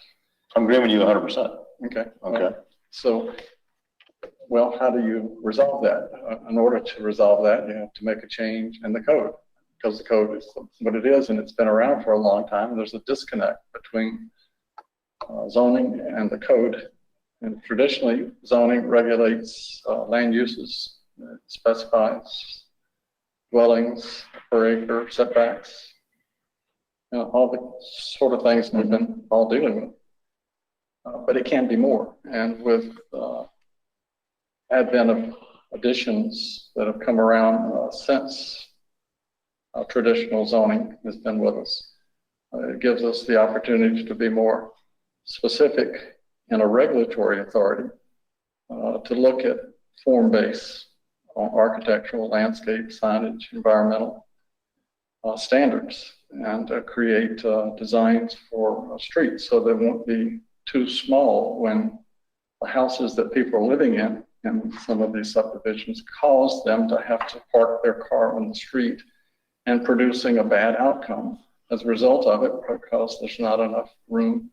I'm agreeing with you 100%. Okay. Okay. So, well, how do you resolve that? In order to resolve that, you have to make a change in the code because the code is what it is and it's been around for a long time. There's a disconnect between zoning and the code. And traditionally, zoning regulates land uses, it specifies dwellings per acre, setbacks, you know, all the sort of things we've been all dealing with. But it can be more. And with advent of additions that have come around since traditional zoning has been with us, it gives us the opportunity to be more specific in a regulatory authority to look at form-based architectural, landscape, signage, environmental standards and create designs for streets so they won't be too small when the houses that people are living in some of these subdivisions cause them to have to park their car on the street and producing a bad outcome as a result of it because there's not enough room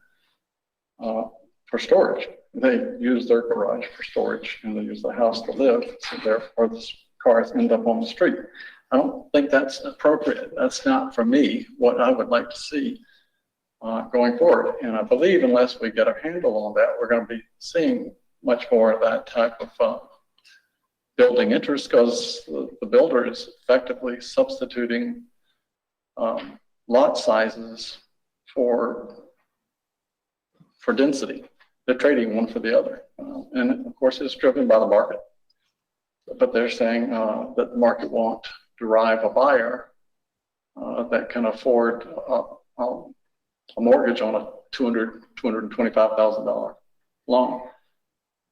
for storage. They use their garage for storage and they use the house to live, so therefore the cars end up on the street. I don't think that's appropriate. That's not, for me, what I would like to see going forward. And I believe unless we get a handle on that, we're going to be seeing much more of that type of building interest because the builder is effectively substituting lot sizes for density. They're trading one for the other. And of course, it's driven by the market. But they're saying that the market won't derive a buyer that can afford a mortgage on a $225,000 loan.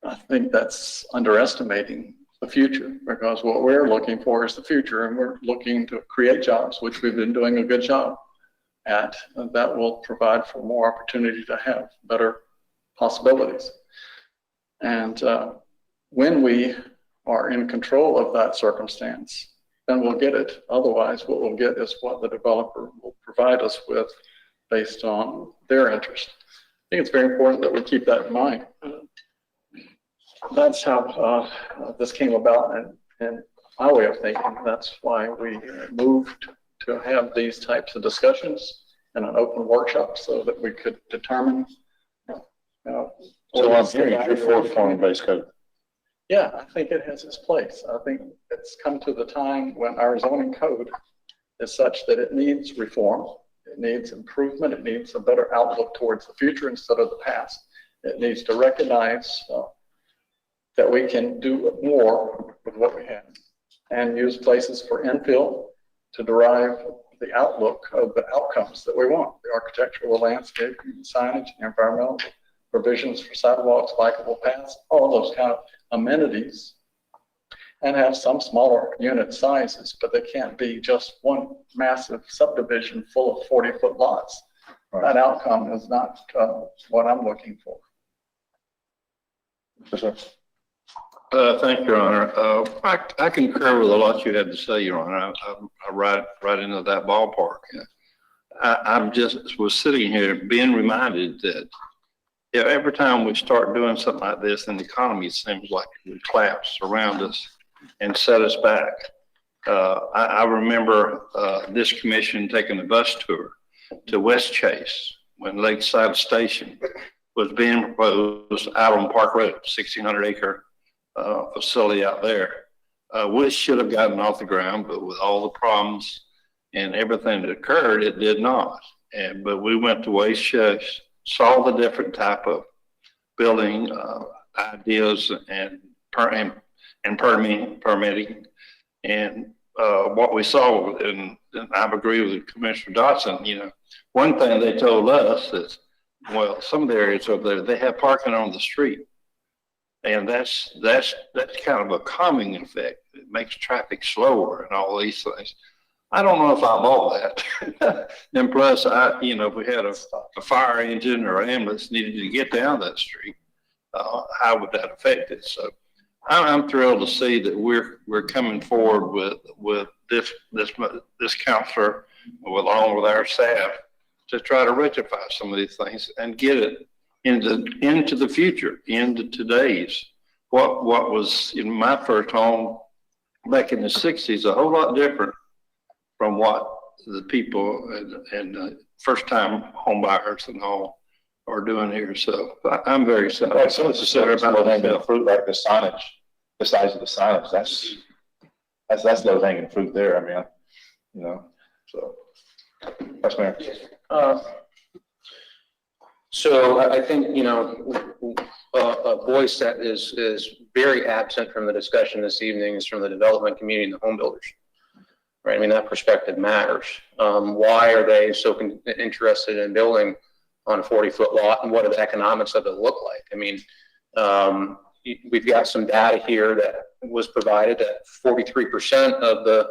I think that's underestimating the future, because what we're looking for is the future, and we're looking to create jobs, which we've been doing a good job at, and that will provide for more opportunity to have better possibilities. And when we are in control of that circumstance, then we'll get it. Otherwise, what we'll get is what the developer will provide us with based on their interest. I think it's very important that we keep that in mind. That's how this came about, and my way of thinking. That's why we moved to have these types of discussions in an open workshop, so that we could determine. So I'm hearing you're for form-based code. Yeah, I think it has its place. I think it's come to the time when our zoning code is such that it needs reform. It needs improvement. It needs a better outlook towards the future instead of the past. It needs to recognize that we can do more with what we have and use places for infill to derive the outlook of the outcomes that we want: the architectural, landscaping, signage, environmental provisions for sidewalks, bikeable paths, all those kind of amenities, and have some smaller unit sizes, but they can't be just one massive subdivision full of 40-foot lots. Right. That outcome is not what I'm looking for. Sure. Thank you, Your Honor. I concur with a lot you had to say, Your Honor. I right into that ballpark. I'm just was sitting here being reminded that every time we start doing something like this, and the economy seems like it would collapse around us and set us back. I remember this commission taking a bus tour to West Chase when Lakeside Station was being proposed out on Park Road, 1,600-acre facility out there, which should have gotten off the ground, but with all the problems and everything that occurred, it did not. But we went to West Chase, saw the different type of building ideas and permitting, and what we saw, and I agree with Commissioner Dotson. One thing they told us is, well, some of the areas over there, they have parking on the street, and that's kind of a calming effect. It makes traffic slower and all these things. I don't know if I bought that. And plus, if we had a fire engine or ambulance needed to get down that street, how would that affect it? So I'm thrilled to see that we're coming forward with this counselor, along with our staff, to try to rectify some of these things and get it into the future, into today's. What was in my first home back in the 60s, a whole lot different from what the people and first-time home buyers and all are doing here. So I'm very excited. Right, some of the specifics low-hanging fruit, like the signage, the size of the signage. That's low-hanging fruit there. I mean, so. Vice Mayor. So I think, a voice that is very absent from the discussion this evening is from the development community and the home builders. Right? I mean, that perspective matters. Why are they so interested in building on a 40-foot lot, and what do the economics of it look like? I mean, we've got some data here that was provided that 43% of the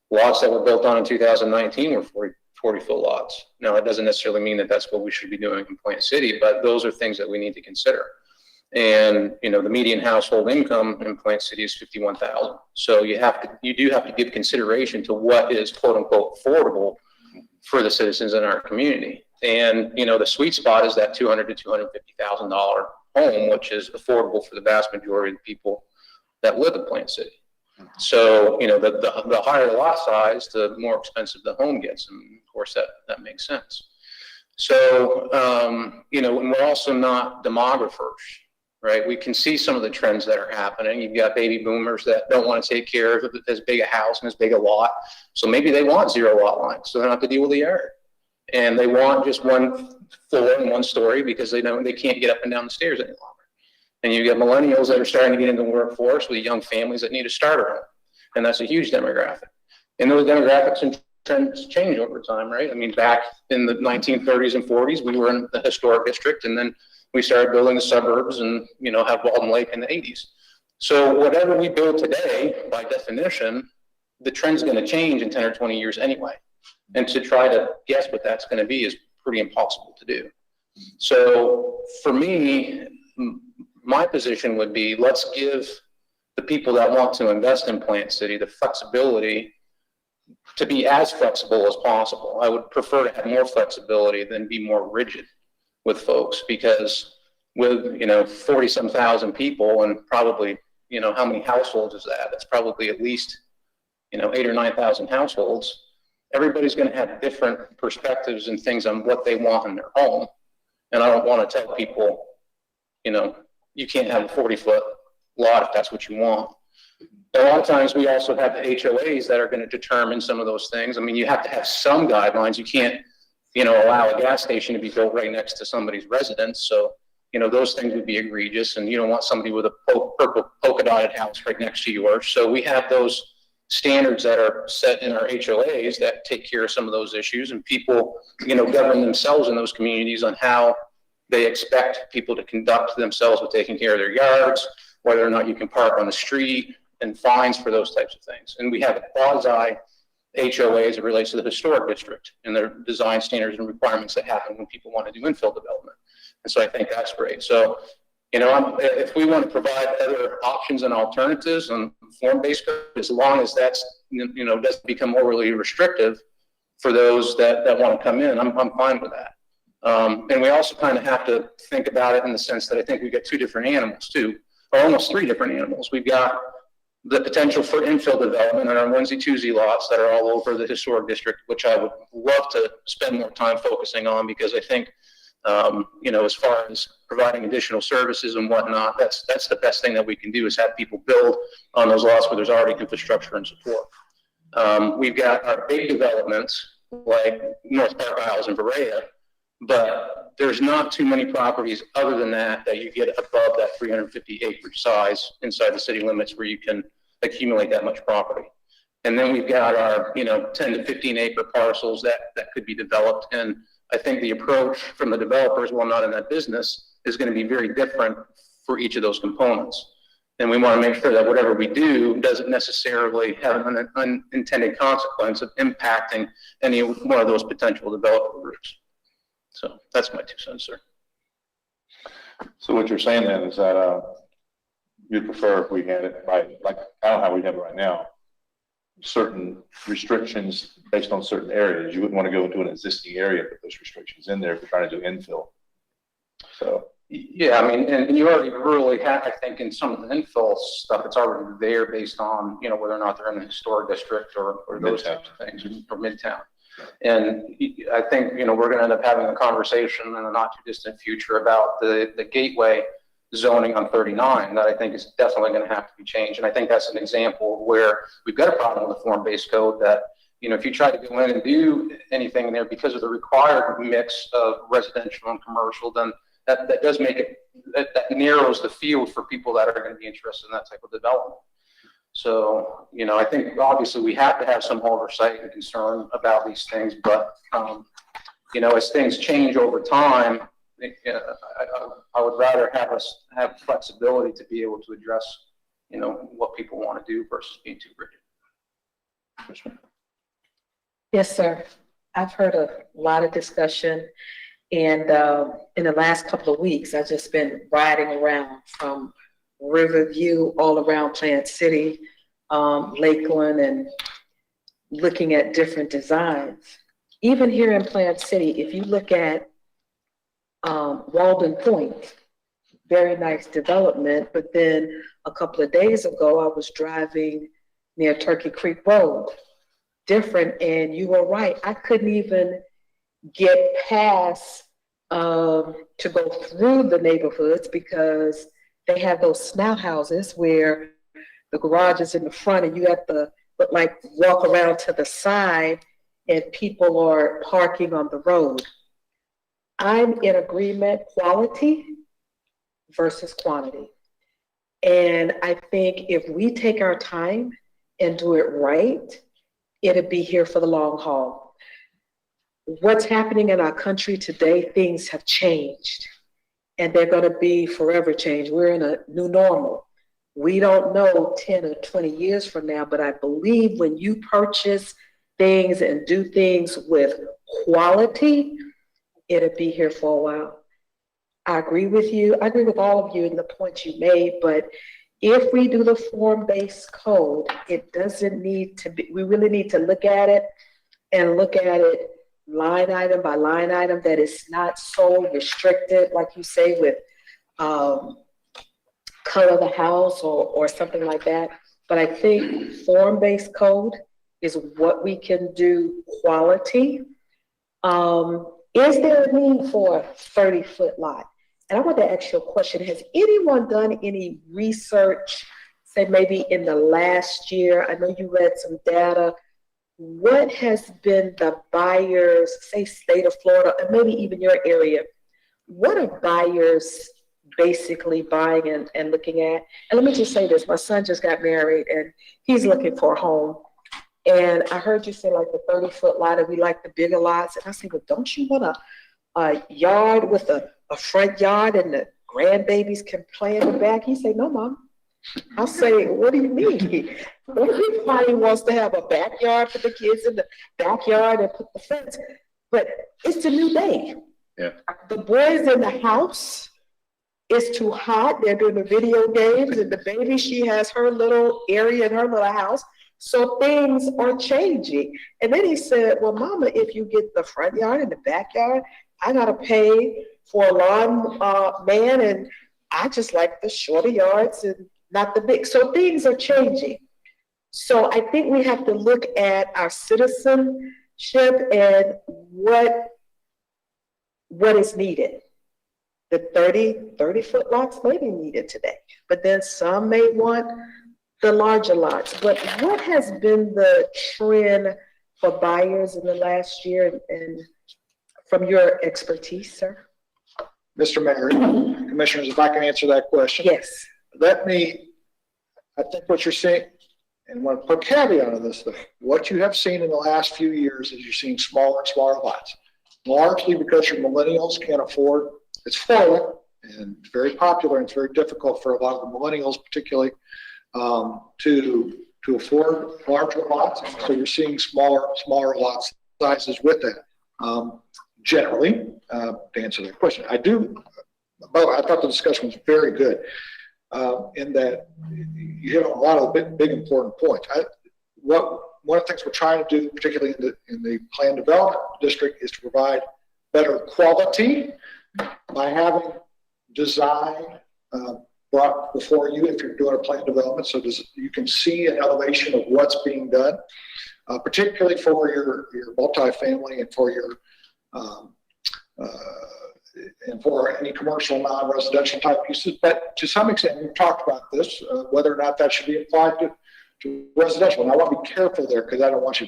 lots that were built on in 2019 were 40-foot lots. Now, it doesn't necessarily mean that that's what we should be doing in Plant City, but those are things that we need to consider. And, the median household income in Plant City is $51,000. So you do have to give consideration to what is quote unquote affordable for the citizens in our community. And, the sweet spot is that $200,000 to $250,000 home, which is affordable for the vast majority of the people that live in Plant City. So, the higher the lot size, the more expensive the home gets. And of course that makes sense. So, and we're also not demographers, right? We can see some of the trends that are happening. You've got baby boomers that don't want to take care of as big a house and as big a lot. So maybe they want 0 lot lines, so they don't have to deal with the yard. And they want just one floor and one story because they know they can't get up and down the stairs any longer. And you get millennials that are starting to get into the workforce with young families that need a starter home. And that's a huge demographic. And those demographics and trends change over time, right? I mean, back in the 1930s and 40s, we were in the historic district, and then we started building the suburbs and, you know, have Walden Lake in the 80s. So whatever we build today, by definition, the trend's going to change in 10 or 20 years anyway. And to try to guess what that's going to be is pretty impossible to do. So for me, my position would be, let's give the people that want to invest in Plant City the flexibility to be as flexible as possible. I would prefer to have more flexibility than be more rigid with folks, because with, you know, 40-some thousand people and probably, you know, how many households is that? That's probably at least, you know, 8,000 or 9,000 households. Everybody's going to have different perspectives and things on what they want in their home. And I don't want to tell people, you know, you can't have a 40-foot lot if that's what you want. A lot of times we also have the HOAs that are going to determine some of those things. I mean, you have to have some guidelines. You can't, you know, allow a gas station to be built right next to somebody's residence. So, you know, those things would be egregious, and you don't want somebody with a purple polka dotted house right next to yours. So we have those standards that are set in our HOAs that take care of some of those issues, and people, you know, govern themselves in those communities on how they expect people to conduct themselves with taking care of their yards, whether or not you can park on the street, and fines for those types of things. And we have a quasi HOA as it relates to the historic district and their design standards and requirements that happen when people want to do infill development. And so I think that's great. So, you know, if we want to provide other options and alternatives on form-based code, as long as that's, you know, doesn't become overly restrictive for those that want to come in, I'm fine with that. And we also kind of have to think about it in the sense that I think we've got two different animals too, or almost three different animals. We've got the potential for infill development on our onesie-twosie lots that are all over the historic district, which I would love to spend more time focusing on, because I think, you know, as far as providing additional services and whatnot, that's the best thing that we can do, is have people build on those lots where there's already infrastructure and support. We've got our big developments like North Park Isles and Berea, but there's not too many properties other than that you get above that 350 acre size inside the city limits where you can accumulate that much property. And then we've got our, you know, 10 to 15 acre parcels that could be developed. And I think the approach from the developers, while not in that business, is going to be very different for each of those components. And we want to make sure that whatever we do doesn't necessarily have an unintended consequence of impacting any one of those potential developer groups. So that's my 2 cents, sir. So what you're saying then is that you'd prefer if we had it right, like I don't know how we have it right now, certain restrictions based on certain areas. You wouldn't want to go into an existing area and put those restrictions in there if you're trying to do infill. So yeah, I mean, and you already really have, I think, in some of the infill stuff, it's already there based on, you know, whether or not they're in the historic district or those types of things, or midtown. And I think, you know, we're going to end up having a conversation in the not too distant future about the gateway zoning on 39 that I think is definitely going to have to be changed. And I think that's an example where we've got a problem with the form-based code that, you know, if you try to go in and do anything in there because of the required mix of residential and commercial, then that does make it, that narrows the field for people that are going to be interested in that type of development. So, you know, I think obviously we have to have some oversight and concern about these things, but, you know, as things change over time, I would rather have us have flexibility to be able to address, you know, what people want to do versus being too rigid. Yes, sir. I've heard a lot of discussion, and in the last couple of weeks, I've just been riding around from Riverview all around Plant City, Lakeland, and looking at different designs. Even here in Plant City, if you look at Walden Point, very nice development, but then a couple of days ago, I was driving near Turkey Creek Road, different, and you were right, I couldn't even get past to go through the neighborhoods because they have those snout houses where the garage is in the front and you have to like walk around to the side and people are parking on the road. I'm in agreement, quality versus quantity. And I think if we take our time and do it right, it'll be here for the long haul. What's happening in our country today, things have changed, and they're going to be forever changed. We're in a new normal. We don't know 10 or 20 years from now, but I believe when you purchase things and do things with quality, it'll be here for a while. I agree with you. I agree with all of you in the points you made, but if we do the form-based code, it doesn't need to be, we really need to look at it and look at it line item by line item, that is not so restricted, like you say, with color of the house or something like that. But I think form-based code is what we can do quality. Is there a need for a 30-foot lot? And I want to ask you a question. Has anyone done any research, say maybe in the last year? I know you read some data. What has been the buyers, say state of Florida, and maybe even your area, what are buyers basically buying and looking at? And let me just say this, my son just got married and he's looking for a home. And I heard you say like the 30-foot lot, and we like the bigger lots. And I said, well, don't you want a yard with a front yard and the grandbabies can play in the back? He said, no, Mom. I'll say, what do you mean? Everybody wants to have a backyard for the kids in the backyard and put the fence. But it's a new day. Yeah. The boys in the house, it's too hot. They're doing the video games, and the baby, she has her little area in her little house. So things are changing. And then he said, well, Mama, if you get the front yard and the backyard, I got to pay for a lawn man, and I just like the shorter yards and not the big. So things are changing. So I think we have to look at our citizenship and what is needed. The 30-foot lots may be needed today, but then some may want the larger lots. But what has been the trend for buyers in the last year, and from your expertise, sir? Mr. Mayor, Commissioners, if I can answer that question. Yes. I think what you're seeing, and want to put a caveat on this, though, what you have seen in the last few years is you're seeing smaller and smaller lots, largely because your millennials can't afford, it's Florida, and it's very popular, and it's very difficult for a lot of the millennials, particularly, to afford larger lots. So you're seeing smaller lot sizes with that. Generally, to answer that question, I thought the discussion was very good in that you hit on a lot of the big important points. One of the things we're trying to do, particularly in the plan development district, is to provide better quality by having design brought before you if you're doing a plan development, so you can see an elevation of what's being done, particularly for your multifamily and for your and for any commercial non-residential type uses. But to some extent, we've talked about this, whether or not that should be applied to residential. And I want to be careful there because I don't want you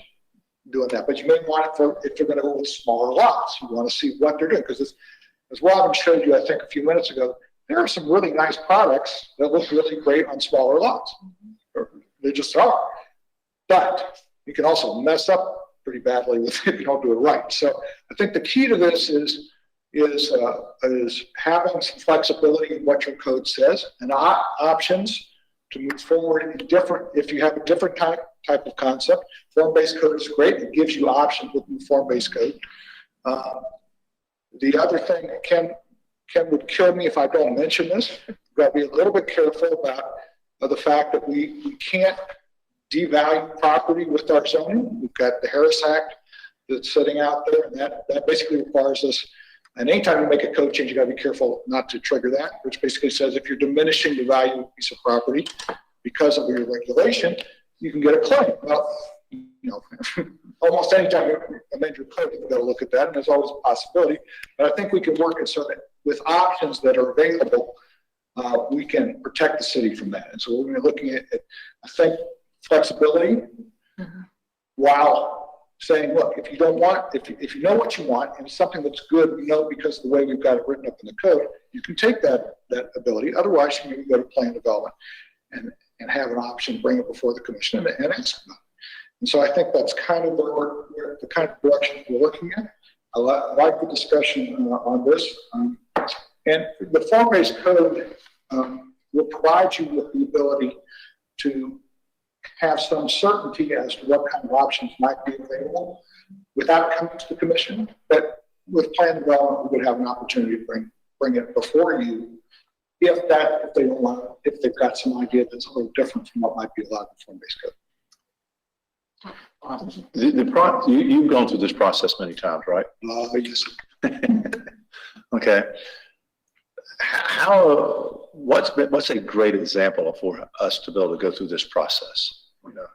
doing that. But you may want it if you're going to go with smaller lots. You want to see what they're doing, because as Robin showed you, I think a few minutes ago, there are some really nice products that look really great on smaller lots. They just are. But you can also mess up pretty badly if you don't do it right. So I think the key to this is having some flexibility in what your code says and options to move forward in if you have a different type of concept. Form-based code is great. It gives you options with form-based code. The other thing, Ken would kill me if I don't mention this. We've got to be a little bit careful about the fact that we can't devalue property with our zoning. We've got the Harris Act that's sitting out there, and that basically requires us, and anytime you make a code change, you got to be careful not to trigger that, which basically says if you're diminishing the value of a piece of property because of your regulation, you can get a claim. Well, almost anytime you amend your code, you've got to look at that, and there's always a possibility. But I think we can work it so that with options that are available, we can protect the city from that. And so we're going to be looking at I think, flexibility while saying, look, if you don't want, if you know what you want, and it's something that's good, you know, because of the way we've got it written up in the code, you can take that ability. Otherwise, you can go to plan development and have an option, bring it before the commission and ask them. And so I think that's kind of the kind of direction we're looking at. I like the discussion on this. And the form-based code will provide you with the ability to have some certainty as to what kind of options might be available without coming to the commission. But with plan development, we would have an opportunity to bring it before you if they don't want, if they've got some idea that's a little different from what might be allowed in form-based code. You've gone through this process many times, right? Yes. Okay. What's a great example for us to be able to go through this process? You know,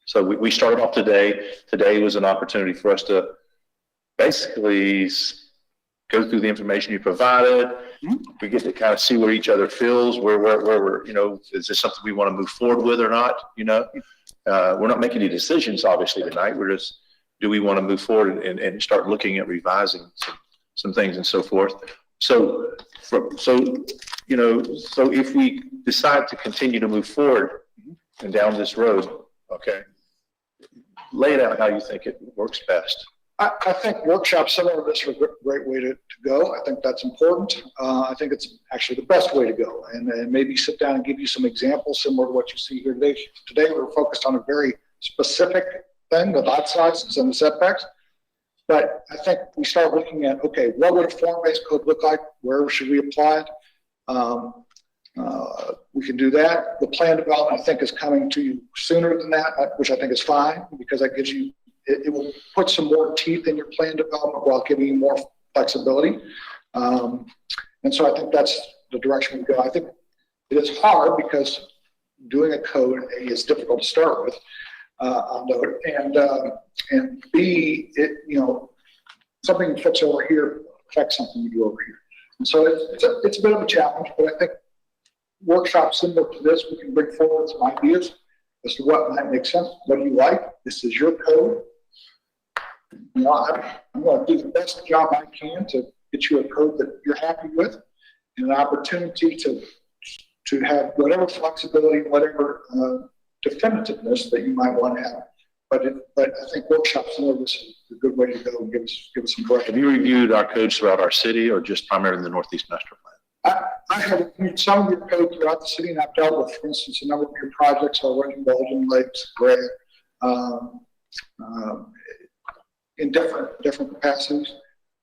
so we started off today. Today was an opportunity for us to basically go through the information you provided. We get to kind of see where each other feels, where we're, you know, is this something we want to move forward with or not? You know, we're not making any decisions obviously tonight. We're just, do we want to move forward and start looking at revising some things and so forth. So if we decide to continue to move forward and down this road, okay, lay it out how you think it works best. I think workshops similar to this are a great way to go. I think that's important. I think it's actually the best way to go. And maybe sit down and give you some examples similar to what you see here today. Today we're focused on a very specific thing, the lot sizes and the setbacks. But I think we start looking at, okay, what would a form-based code look like? Where should we apply it? We can do that. The plan development, I think, is coming to you sooner than that, which I think is fine, because that gives you, it will put some more teeth in your plan development while giving you more flexibility. And so I think that's the direction we go. I think it is hard because doing a code, A, is difficult to start with, I'll note, and B, something that fits over here affects something you do over here. And so it's a bit of a challenge, but I think workshops similar to this, we can bring forward some ideas as to what might make sense. What do you like? This is your code. I'm going to do the best job I can to get you a code that you're happy with, and an opportunity to have whatever flexibility, whatever definitiveness that you might want to have. But I think workshops similar to this is a good way to go and give us some direction. Have you reviewed our codes throughout our city or just primarily the Northeast Master Plan? I have reviewed some of your code throughout the city, and I've dealt with, for instance, a number of your projects already, Golden Lakes, Gray, in different capacities.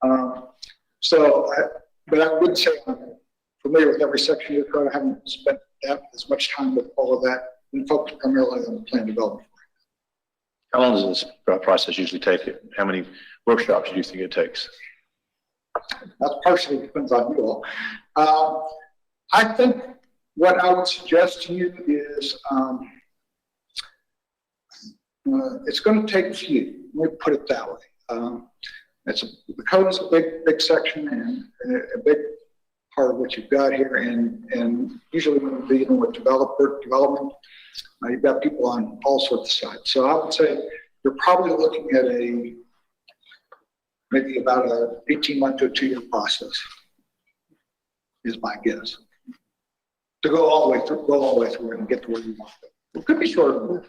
But I wouldn't say I'm familiar with every section of your code. I haven't spent as much time with all of that and focused primarily on the plan development. How long does this process usually take? How many workshops do you think it takes? That partially depends on you all. I think what I would suggest to you is it's going to take a few. Let me put it that way. The code is a big section and a big part of what you've got here. And usually when you're dealing with development, you've got people on all sorts of sides. So I would say you're probably looking at maybe about a 18-month to a 2-year process, is my guess. To go all the way through it and get to where you want to go. It could be shorter.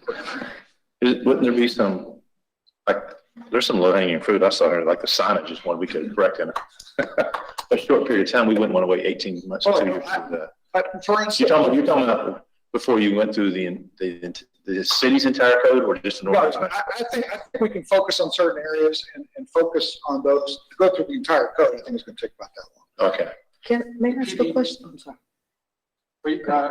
Wouldn't there be some, there's some low-hanging fruit I saw here, like the signage is one we could correct in a short period of time. We wouldn't want to wait 18 months to 2 years to do that. But for instance, you're talking about before you went through the city's entire code, or just the north? Right, I think we can focus on certain areas and focus on those. To go through the entire code, I think it's going to take about that long. Okay. May I ask a question? I'm sorry.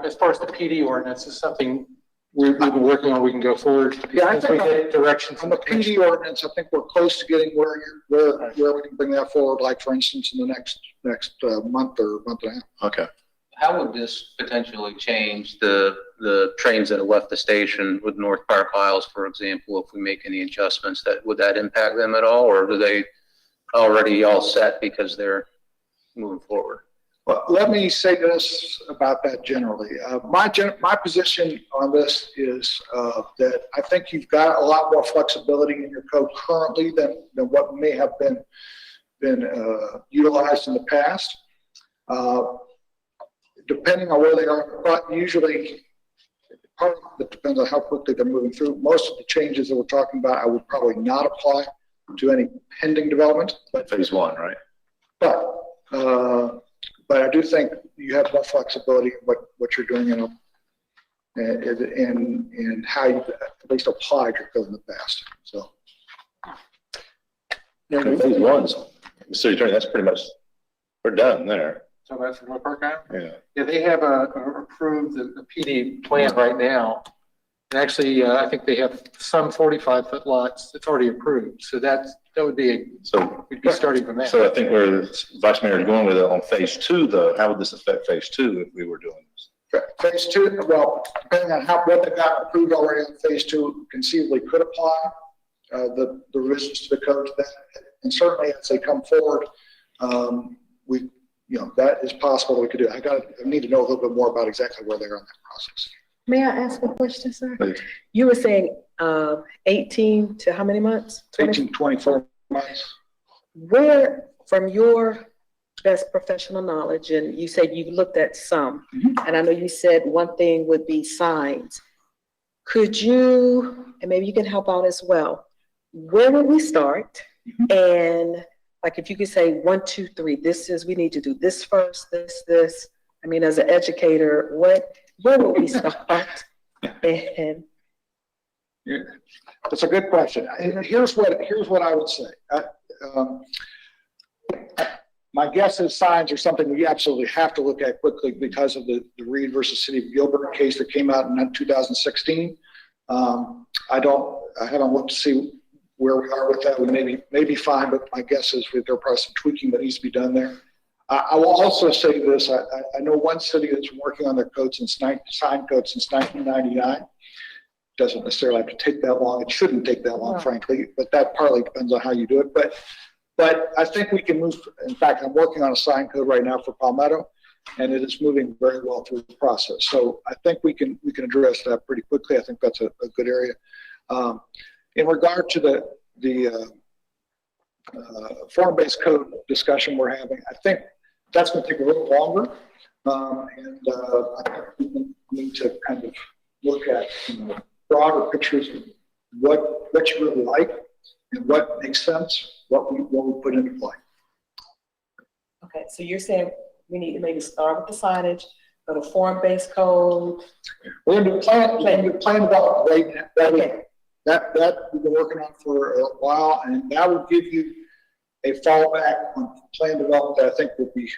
As far as the PD ordinance is something we've been working on, we can go forward. Yeah, I think we get direction on from the PD ordinance, I think we're close to getting where we can bring that forward. Like for instance, in the next month or month and a half. Okay. How would this potentially change the trains that have left the station with North Park Isles, for example, if we make any adjustments? Would that impact them at all, or are they already all set because they're moving forward? Well, let me say this about that generally. My position on this is that I think you've got a lot more flexibility in your code currently than what may have been utilized in the past. Depending on where they are, but usually part of it depends on how quickly they're moving through. Most of the changes that we're talking about, I would probably not apply to any pending development. But Phase one, right? But I do think you have more flexibility in what you're doing and how you at least applied your code in the past. So. Phase one's, city attorney, that's pretty much, we're done there. So that's from Park Island? Yeah. Yeah, they have approved the PD plan right now. And actually, I think they have some 45-foot lots that's already approved. So that would be, we'd be starting from there. So I think where Vice Mayor is going with it on phase two, though, how would this affect phase two if we were doing this? Phase two, well, depending on what they got approved already on phase two, conceivably could apply the revisions to the code to that. And certainly as they come forward, that is possible we could do. I need to know a little bit more about exactly where they are in that process. May I ask a question, sir? Please. You were saying 18 to how many months? 18, 24 months. Where, from your best professional knowledge, and you said you've looked at some, and I know you said one thing would be signs. Could you, and maybe you can help out as well, where would we start? And like if you could say 1, 2, 3, we need to do this first, this. I mean, as an educator, where would we start? And Yeah, that's a good question. Here's what I would say. My guess is signs are something we absolutely have to look at quickly because of the Reed versus City of Gilbert case that came out in 2016. I haven't looked to see where we are with that. We may be fine, but my guess is there's probably some tweaking that needs to be done there. I will also say this. I know one city that's been working on their code sign code since 1999. Doesn't necessarily have to take that long. It shouldn't take that long, frankly, but that partly depends on how you do it. But I think we can move. In fact, I'm working on a sign code right now for Palmetto, and it is moving very well through the process. So I think we can address that pretty quickly. I think that's a good area. In regard to the form-based code discussion we're having, I think that's going to take a little longer, and I think we need to kind of look at broader pictures of what you really like and what makes sense, what we put into play. okay, so you're saying we need to maybe start with the signage, go to form-based code. We're going to plan development right now. Okay. That we've been working on for a while, and that will give you a fallback on plan development that I think would be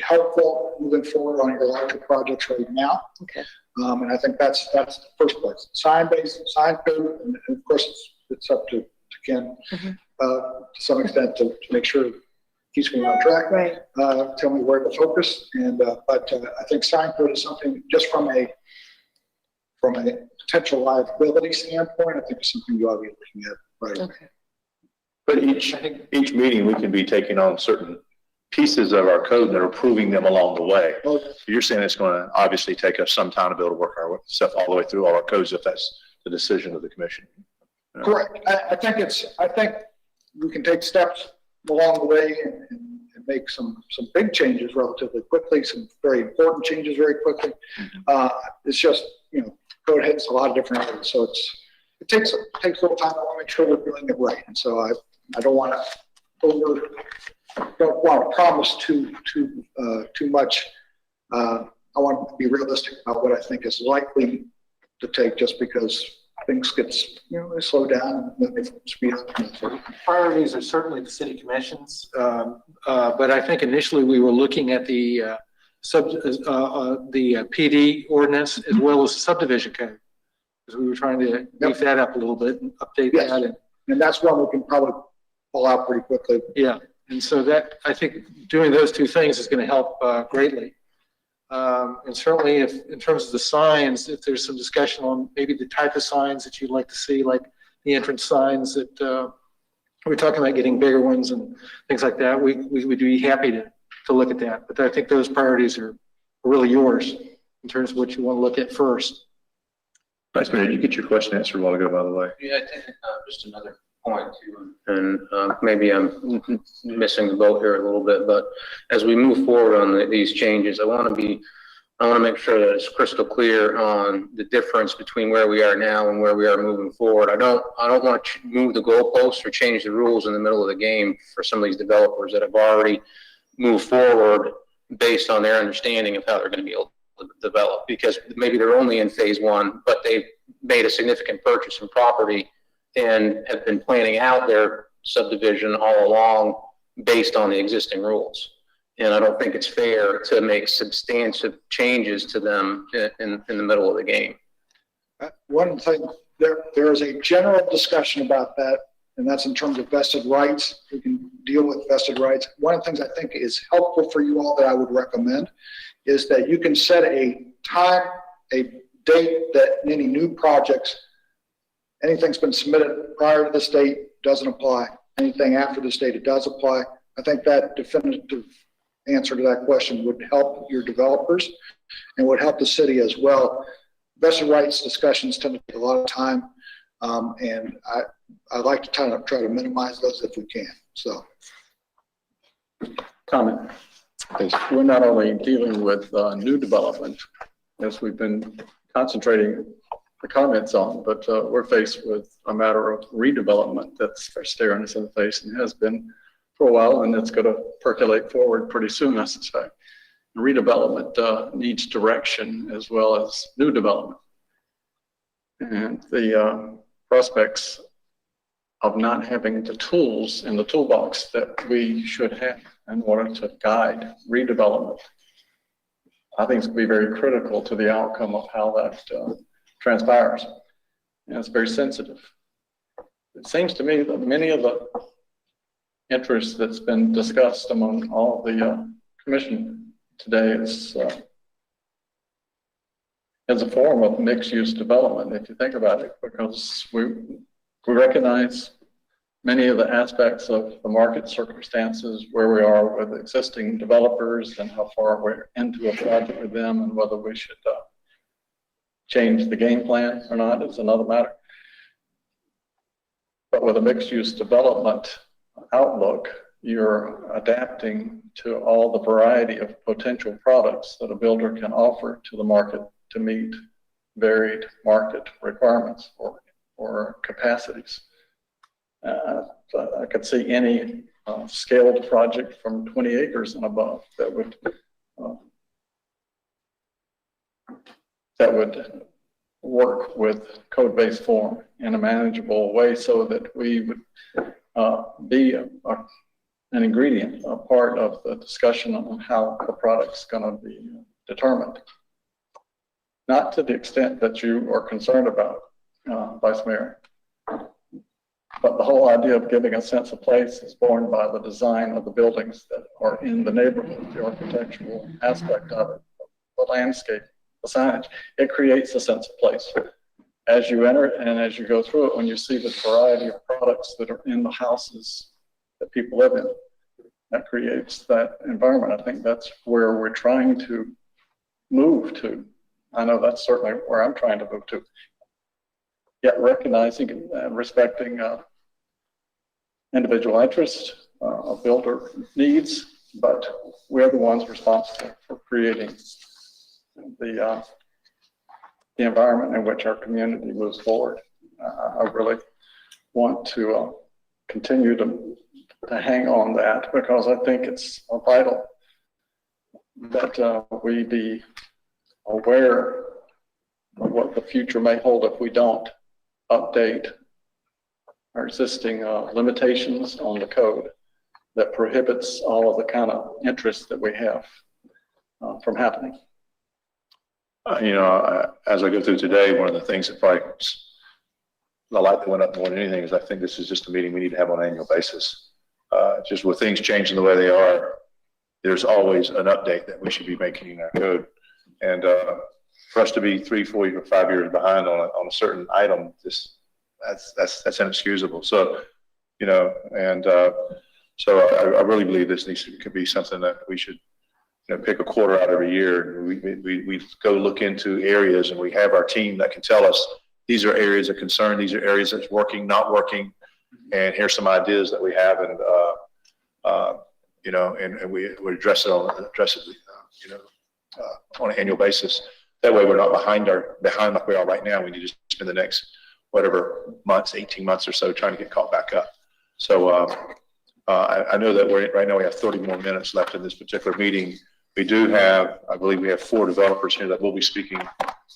helpful moving forward on your larger projects right now. Okay. And I think that's the first place. Sign code, and of course it's up to Ken to some extent to make sure he's going on track. Right. Tell me where to focus, and but I think sign code is something just from a potential liability standpoint, I think it's something you ought to be looking at right away. Okay. But each meeting, we can be taking on certain pieces of our code and are approving them along the way. Okay. You're saying it's going to obviously take us some time to be able to work our stuff all the way through all our codes if that's the decision of the commission. Correct. I think we can take steps along the way and make some big changes relatively quickly, some very important changes very quickly. It's just, code hits a lot of different areas, so it takes a little time. I want to make sure we're doing it right, and so I don't want to promise too much. I want to be realistic about what I think is likely to take, just because things get they slow down and then they speed up. Priorities are certainly the city commissions, but I think initially we were looking at the PD ordinance as well as the subdivision code, because we were trying to beef that up a little bit and update that. And that's one we can probably pull out pretty quickly. Yeah, and so that, I think doing those two things is going to help greatly. And certainly in terms of the signs, if there's some discussion on maybe the type of signs that you'd like to see, like the entrance signs that we're talking about getting bigger ones and things like that, we would be happy to to look at that. But I think those priorities are really yours in terms of what you want to look at first. Vice Mayor, did you get your question answered a while ago, by the way? Yeah, I think just another point too, and maybe I'm missing the boat here a little bit, but as we move forward on these changes, I want to make sure that it's crystal clear on the difference between where we are now and where we are moving forward. I don't want to move the goalposts or change the rules in the middle of the game for some of these developers that have already moved forward based on their understanding of how they're going to be able to develop, because maybe they're only in phase one, but they've made a significant purchase in property and have been planning out their subdivision all along based on the existing rules. And I don't think it's fair to make substantive changes to them in the middle of the game. One thing, there is a general discussion about that, and that's in terms of vested rights. We can deal with vested rights. One of the things I think is helpful for you all that I would recommend is that you can set a time, a date that any new projects, anything's been submitted prior to this date doesn't apply. Anything after this date, it does apply. I think that definitive answer to that question would help your developers and would help the city as well. Vested rights discussions tend to take a lot of time, and I like to try to minimize those if we can. So, Comment. We're not only dealing with new development, as we've been concentrating the comments on, but we're faced with a matter of redevelopment that's staring us in the face and has been for a while, and it's going to percolate forward pretty soon, I suspect. Redevelopment needs direction as well as new development. And the prospects of not having the tools in the toolbox that we should have in order to guide redevelopment, I think it's going to be very critical to the outcome of how that transpires. And it's very sensitive. It seems to me that many of the interests that's been discussed among all the commission today is a form of mixed-use development, if you think about it, because we recognize many of the aspects of the market circumstances, where we are with existing developers and how far we're into a project with them, and whether we should change the game plan or not is another matter. But with a mixed-use development outlook, you're adapting to all the variety of potential products that a builder can offer to the market to meet varied market requirements or capacities. I could see any scaled project from 20 acres and above that would work with code-based form in a manageable way, so that we would be an ingredient, a part of the discussion on how the product's going to be determined. Not to the extent that you are concerned about, Vice Mayor, but the whole idea of giving a sense of place is born by the design of the buildings that are in the neighborhood, the architectural aspect of it, the landscape, the signage. It creates a sense of place. As you enter it and as you go through it, when you see the variety of products that are in the houses that people live in, that creates that environment. I think that's where we're trying to move to. I know that's certainly where I'm trying to move to. Yet recognizing and respecting individual interests, builder needs, but we're the ones responsible for creating the environment in which our community moves forward. I really want to continue to hang on that, because I think it's vital that we be aware of what the future may hold if we don't update our existing limitations on the code that prohibits all of the kind of interests that we have from happening. As I go through today, one of the things that probably the light that went up more than anything is I think this is just a meeting we need to have on an annual basis. Just with things changing the way they are, there's always an update that we should be making in our code. And for us to be 3, 4, or 5 years behind on a certain item, that's inexcusable. So, So I really believe this could be something that we should, pick a quarter out every year. And we go look into areas, and we have our team that can tell us, these are areas of concern, these are areas that's working, not working, and here's some ideas that we have, and and we address it on an annual basis. That way, we're not behind like we are right now. We need to spend the next whatever months, 18 months or so, trying to get caught back up. So I know that right now we have 30 more minutes left in this particular meeting. We do have, I believe we have 4 developers here that will be speaking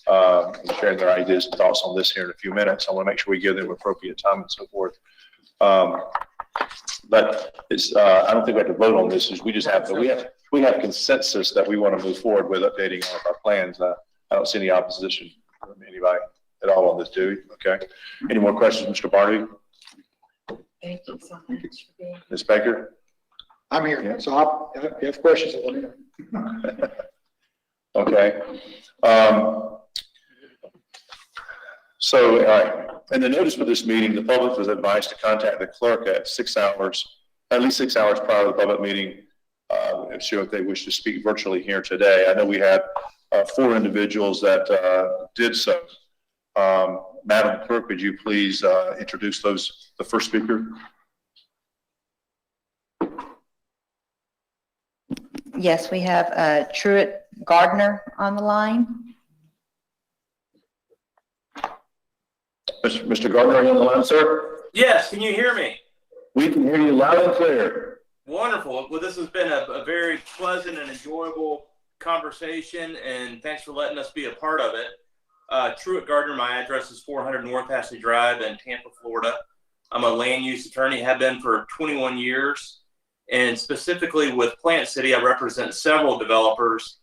and sharing their ideas and thoughts on this here in a few minutes. I want to make sure we give them appropriate time and so forth. But it's, I don't think we have to vote on this. We just have, we have consensus that we want to move forward with updating our plans. I don't see any opposition from anybody at all on this, do we? Okay. Any more questions, Mr. Barnaby? Thank you so much for being. Ms. Baker? I'm here, Yeah. so if you have questions, let me know. Okay. So, in the notice for this meeting, the public was advised to contact the clerk at least 6 hours prior to the public meeting, sure if they wish to speak virtually here today. I know we had 4 individuals that did so. Madam Clerk, would you please introduce the first speaker? Yes, we have Truett Gardner on the line. Mr. Gardner, are you on the line, sir? Yes, can you hear me? We can hear you loud and clear. Wonderful. Well, this has been a very pleasant and enjoyable conversation, and thanks for letting us be a part of it. Truett Gardner, my address is 400 North Ashley Drive in Tampa, Florida. I'm a land use attorney, have been for 21 years. And specifically with Plant City, I represent several developers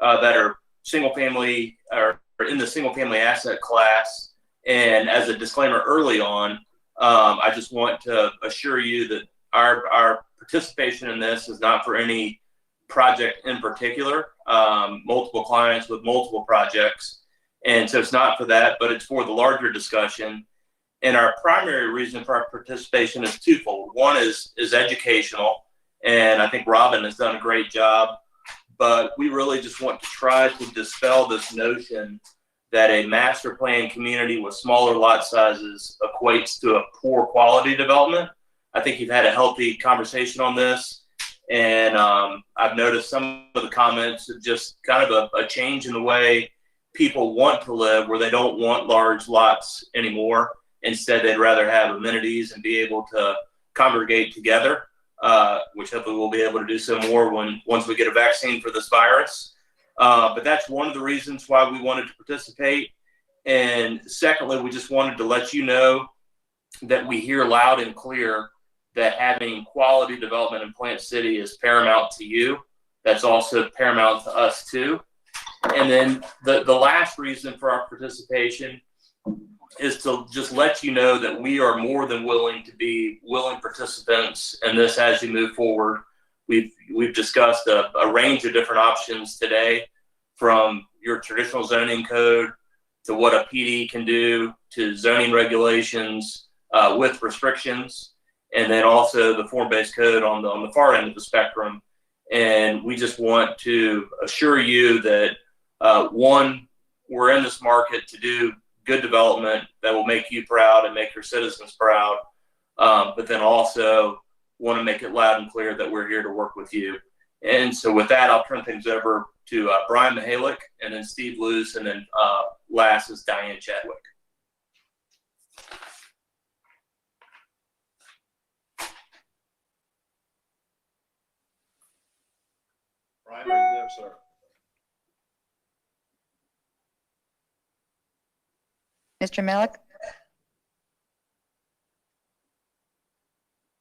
that are single family or in the single family asset class. And as a disclaimer early on, I just want to assure you that our participation in this is not for any project in particular, multiple clients with multiple projects. And so it's not for that, but it's for the larger discussion. And our primary reason for our participation is twofold. One is educational, and I think Robin has done a great job, but we really just want to try to dispel this notion that a master plan community with smaller lot sizes equates to a poor quality development. I think you've had a healthy conversation on this, and I've noticed some of the comments of just kind of a change in the way people want to live, where they don't want large lots anymore. Instead, they'd rather have amenities and be able to congregate together, which hopefully we'll be able to do so more once we get a vaccine for this virus. But that's one of the reasons why we wanted to participate. And secondly, we just wanted to let you know that we hear loud and clear that having quality development in Plant City is paramount to you. That's also paramount to us too. And then the last reason for our participation is to just let you know that we are more than willing to be willing participants in this as you move forward. We've discussed a range of different options today, from your traditional zoning code to what a PD can do to zoning regulations with restrictions, and then also the form-based code on the far end of the spectrum. And we just want to assure you that one, we're in this market to do good development that will make you proud and make your citizens proud, but then also want to make it loud and clear that we're here to work with you. And so with that, I'll turn things over to Brian Mihalik, and then Steve Luce, and then last is Diane Chadwick. Brian, are you there, sir? Mr. Malik?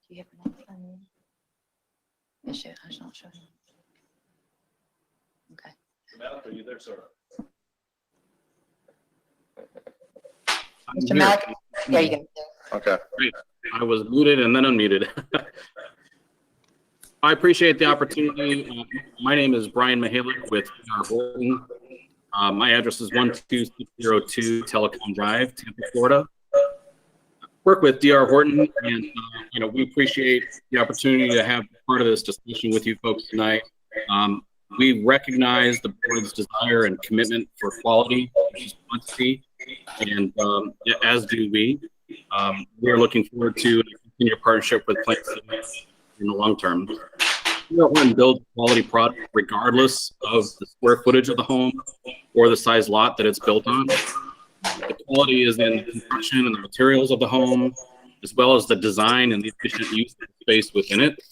Do you have an phone? Yes, I shall show you. Okay. Malik, are you there, sir? Mr. Malik? There you go. Okay. Great. I was muted and then unmuted. I appreciate the opportunity. My name is Brian Mihalik with Horton. My address is 12602 Telecom Drive, Tampa, Florida. work with D.R. Horton, and we appreciate the opportunity to have part of this discussion with you folks tonight. We recognize the board's desire and commitment for quality versus quantity, and as do we. We are looking forward to continue partnership with Plant City in the long term. We are going to build quality product regardless of the square footage of the home or the size lot that it's built on. The quality is in the construction and the materials of the home, as well as the design and the efficient use of the space within it.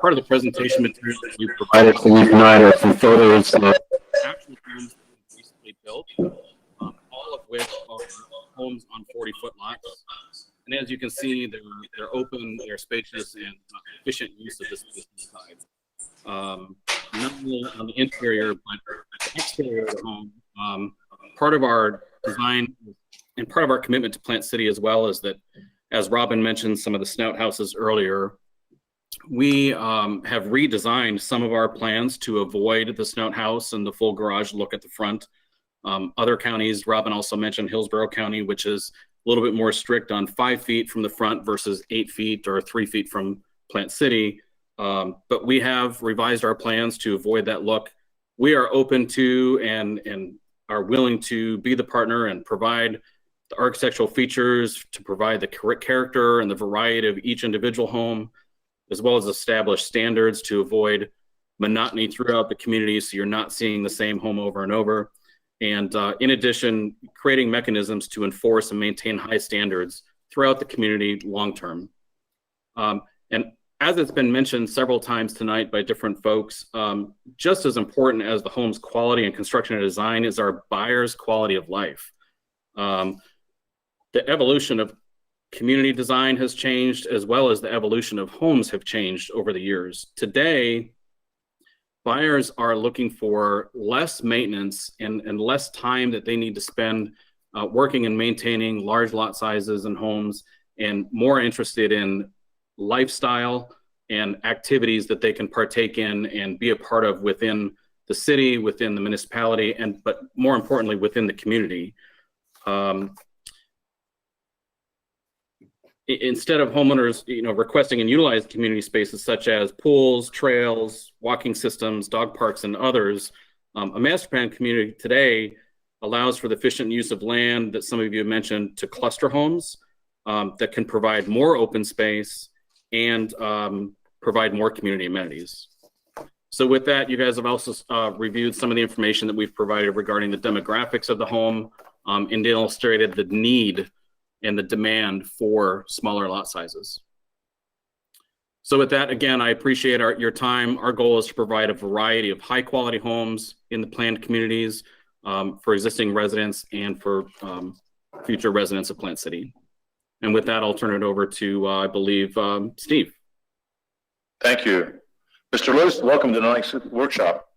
Part of the presentation materials that we provided for you tonight are some photos of actual homes that we recently built, all of which are homes on 40-foot lots. And as you can see, they're open, they're spacious, and efficient use of this space inside. Not only on the interior, but the exterior of the home. Part of our design and part of our commitment to Plant City as well is that, as Robin mentioned some of the snout houses earlier, we have redesigned some of our plans to avoid the snout house and the full garage look at the front. Other counties, Robin also mentioned Hillsborough County, which is a little bit more strict on 5 feet from the front versus 8 feet or 3 feet from Plant City. But we have revised our plans to avoid that look. We are open to and are willing to be the partner and provide the architectural features to provide the correct character and the variety of each individual home, as well as establish standards to avoid monotony throughout the community so you're not seeing the same home over and over. And in addition, creating mechanisms to enforce and maintain high standards throughout the community long-term. And as it's been mentioned several times tonight by different folks, just as important as the home's quality and construction and design is our buyer's quality of life. The evolution of community design has changed, as well as the evolution of homes have changed over the years. Today, buyers are looking for less maintenance and less time that they need to spend working and maintaining large lot sizes and homes, and more interested in lifestyle and activities that they can partake in and be a part of within the city, within the municipality, but more importantly, within the community. Instead of homeowners, requesting and utilizing community spaces such as pools, trails, walking systems, dog parks, and others, a master plan community today allows for the efficient use of land that some of you have mentioned to cluster homes that can provide more open space and provide more community amenities. So with that, you guys have also reviewed some of the information that we've provided regarding the demographics of the home and illustrated the need and the demand for smaller lot sizes. So with that, again, I appreciate your time. Our goal is to provide a variety of high quality homes in the planned communities for existing residents and for future residents of Plant City. And with that, I'll turn it over to, I believe, Steve. Thank you. Mr. Lewis, welcome to tonight's workshop.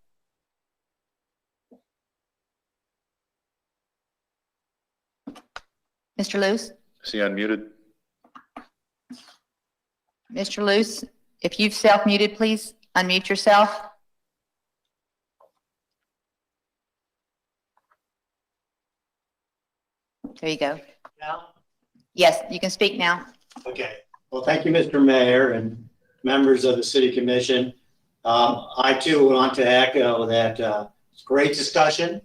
Mr. Luce? Is he unmuted? Mr. Luce, if you've self-muted, please unmute yourself. There you go. Now? Yes, you can speak now. Okay. Well, thank you, Mr. Mayor and members of the City Commission. I too want to echo that it's a great discussion.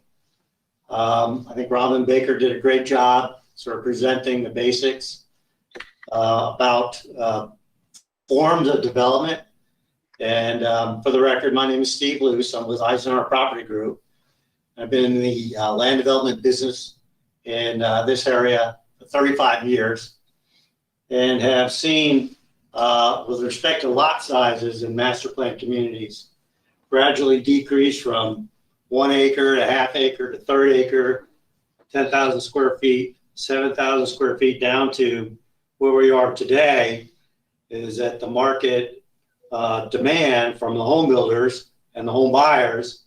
I think Robin Baker did a great job sort of presenting the basics about forms of development. And for the record, my name is Steve Luce. I'm with Eisenhower Property Group. I've been in the land development business in this area for 35 years and have seen, with respect to lot sizes in master plan communities, gradually decrease from 1 acre to half acre to third acre, 10,000 square feet, 7,000 square feet, down to where we are today is that the market demand from the home builders and the home buyers,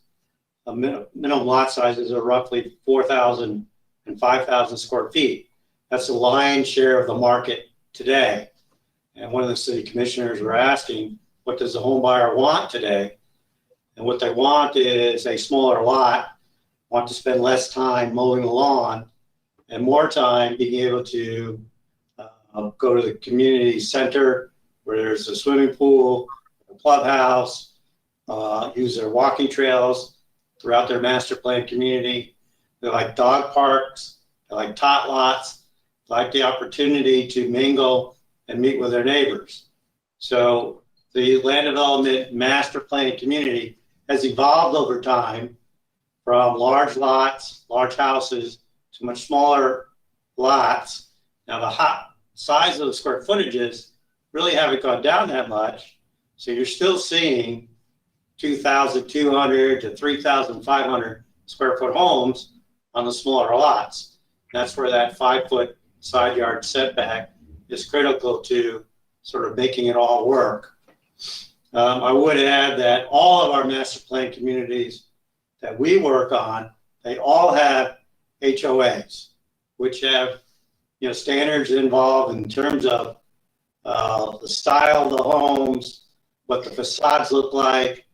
minimum lot sizes are roughly 4,000 and 5,000 square feet. That's the lion's share of the market today. And one of the city commissioners were asking, what does the home buyer want today? And what they want is a smaller lot, want to spend less time mowing the lawn and more time being able to go to the community center where there's a swimming pool, a clubhouse, use their walking trails throughout their master plan community. They like dog parks, they like tot lots, they like the opportunity to mingle and meet with their neighbors. So the land development master plan community has evolved over time from large lots, large houses, to much smaller lots. Now the size of the square footages really haven't gone down that much. So you're still seeing 2,200 to 3,500 square foot homes on the smaller lots. That's where that 5-foot side yard setback is critical to sort of making it all work. I would add that all of our master plan communities that we work on, they all have HOAs, which have standards involved in terms of the style of the homes, what the facades look like,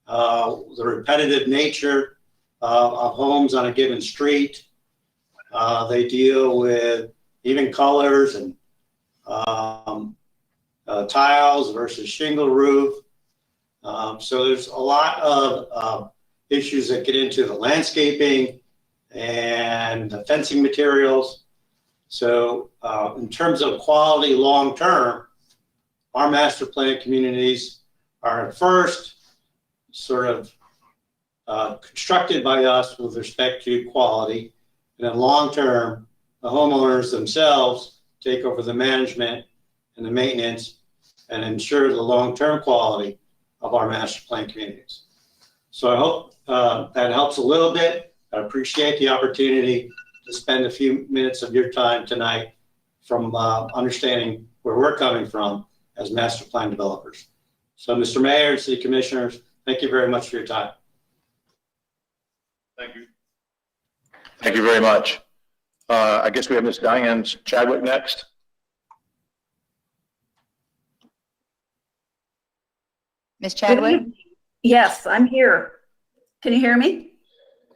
the repetitive nature of homes on a given street. They deal with even colors and tiles versus shingle roof. So there's a lot of issues that get into the landscaping and the fencing materials. So in terms of quality long-term, our master plan communities are at first sort of constructed by us with respect to quality. And then long-term, the homeowners themselves take over the management and the maintenance and ensure the long-term quality of our master plan communities. So I hope that helps a little bit. I appreciate the opportunity to spend a few minutes of your time tonight from understanding where we're coming from as master plan developers. So Mr. Mayor and City Commissioners, thank you very much for your time. Thank you. Thank you very much. I guess we have Ms. Diane Chadwick next. Ms. Chadwick? Yes, I'm here. Can you hear me?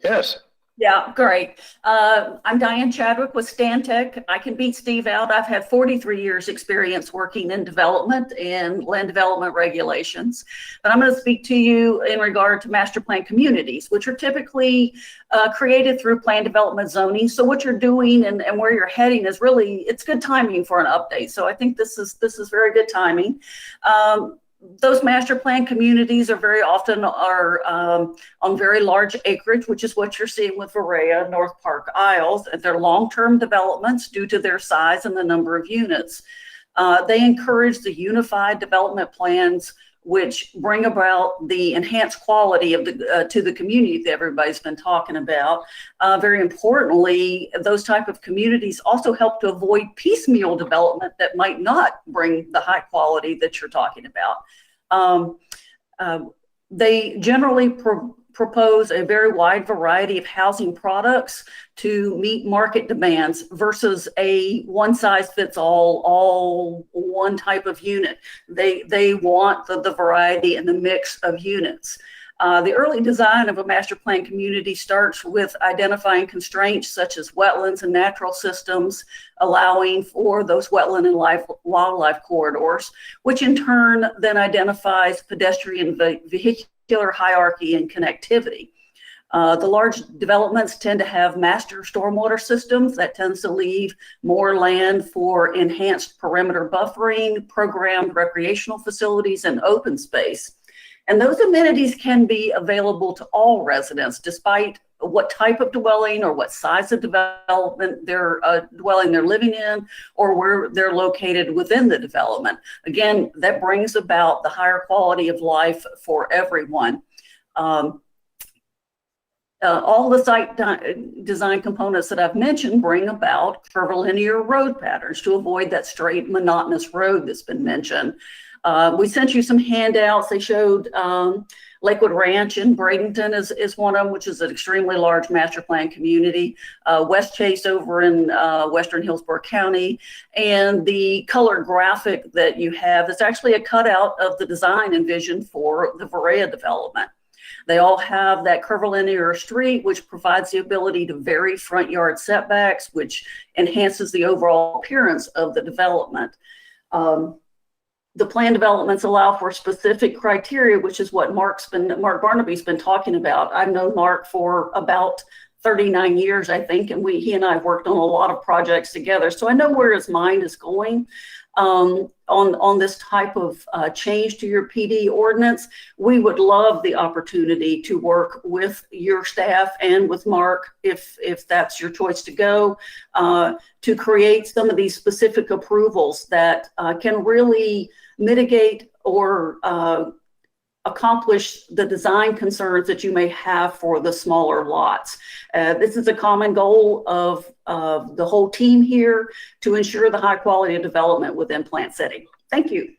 Yes. Yeah, great. I'm Diane Chadwick with Stantec. I can beat Steve out. I've had 43 years experience working in development and land development regulations. But I'm going to speak to you in regard to master plan communities, which are typically created through plan development zoning. So what you're doing and where you're heading is really, it's good timing for an update. So I think this is very good timing. Those master plan communities are very often on very large acreage, which is what you're seeing with Varaya, North Park Isles. They're long-term developments due to their size and the number of units. They encourage the unified development plans, which bring about the enhanced quality of to the community that everybody's been talking about. Very importantly, those type of communities also help to avoid piecemeal development that might not bring the high quality that you're talking about. They generally propose a very wide variety of housing products to meet market demands versus a one-size-fits-all, one type of unit. They want the variety and the mix of units. The early design of a master plan community starts with identifying constraints such as wetlands and natural systems, allowing for those wetland and wildlife corridors, which in turn then identifies pedestrian vehicular hierarchy and connectivity. The large developments tend to have master stormwater systems that tends to leave more land for enhanced perimeter buffering, programmed recreational facilities, and open space. And those amenities can be available to all residents, despite what type of dwelling or what size of development dwelling they're living in, or where they're located within the development. Again, that brings about the higher quality of life for everyone. All the site design components that I've mentioned bring about curvilinear road patterns to avoid that straight monotonous road that's been mentioned. We sent you some handouts. They showed Lakewood Ranch in Bradenton is one of them, which is an extremely large master plan community. West Chase over in Western Hillsborough County. And the color graphic that you have is actually a cutout of the design and vision for the Varaya development. They all have that curvilinear street, which provides the ability to vary front yard setbacks, which enhances the overall appearance of the development. The plan developments allow for specific criteria, which is what Mark Barnaby's been talking about. I've known Mark for about 39 years, I think, and he and I have worked on a lot of projects together. So I know where his mind is going on this type of change to your PD ordinance. We would love the opportunity to work with your staff and with Mark, if that's your choice to go, to create some of these specific approvals that can really mitigate or accomplish the design concerns that you may have for the smaller lots. This is a common goal of the whole team here to ensure the high quality of development within Plant City. Thank you.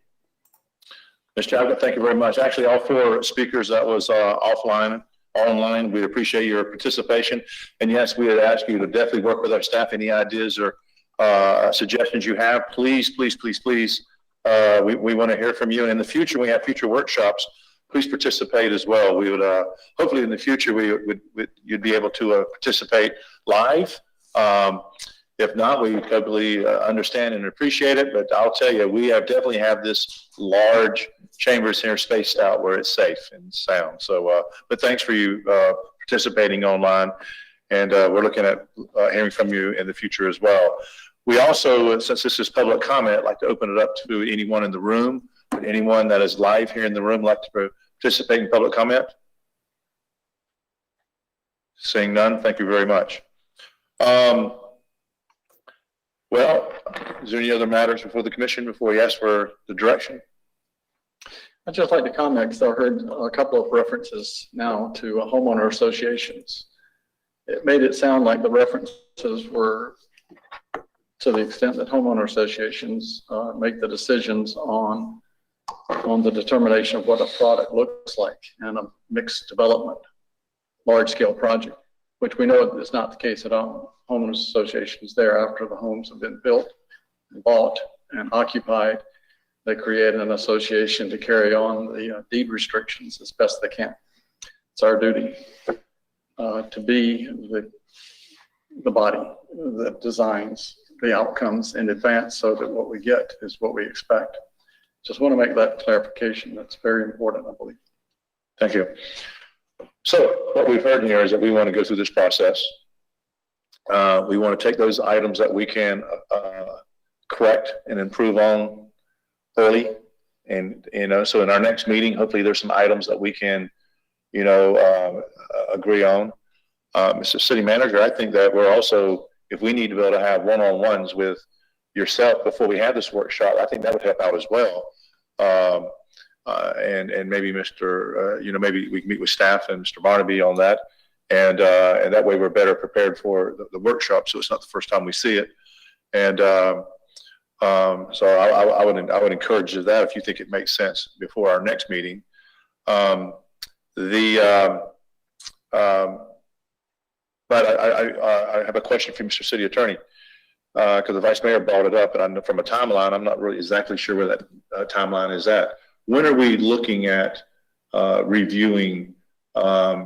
Ms. Chadwick, thank you very much. Actually, all four speakers that was online, online, we appreciate your participation. And yes, we would ask you to definitely work with our staff. Any ideas or suggestions you have, please, please, please, please. We want to hear from you. And in the future, we have future workshops. Please participate as well. We would hopefully in the future you'd be able to participate live. If not, we totally understand and appreciate it. But I'll tell you, we definitely have this large chambers here spaced out where it's safe and sound. So, but thanks for you participating online, and we're looking at hearing from you in the future as well. We also, since this is public comment, like to open it up to anyone in the room. Would anyone that is live here in the room like to participate in public comment? Seeing none, thank you very much. Well, is there any other matters before the commission before we ask for the direction? I'd just like to comment, because I heard a couple of references now to homeowner associations. It made it sound like the references were to the extent that homeowner associations make the decisions on the determination of what a product looks like in a mixed development, large-scale project, which we know is not the case at all. Homeowners associations there, after the homes have been built, bought, and occupied, they create an association to carry on the deed restrictions as best they can. It's our duty to be the body that designs the outcomes in advance so that what we get is what we expect. Just want to make that clarification. That's very important, I believe. Thank you. So what we've heard here is that we want to go through this process. We want to take those items that we can correct and improve on early. And, so in our next meeting, hopefully there's some items that we can, agree on. Mr. City Manager, I think that we're also, if we need to be able to have one-on-ones with yourself before we have this workshop, I think that would help out as well. And maybe maybe we can meet with staff and Mr. Barnaby on that. And that way we're better prepared for the workshop, so it's not the first time we see it. And so I would encourage that if you think it makes sense before our next meeting. But I have a question for Mr. City Attorney, because the Vice Mayor brought it up, and from a timeline, I'm not really exactly sure where that timeline is at. When are we looking at reviewing the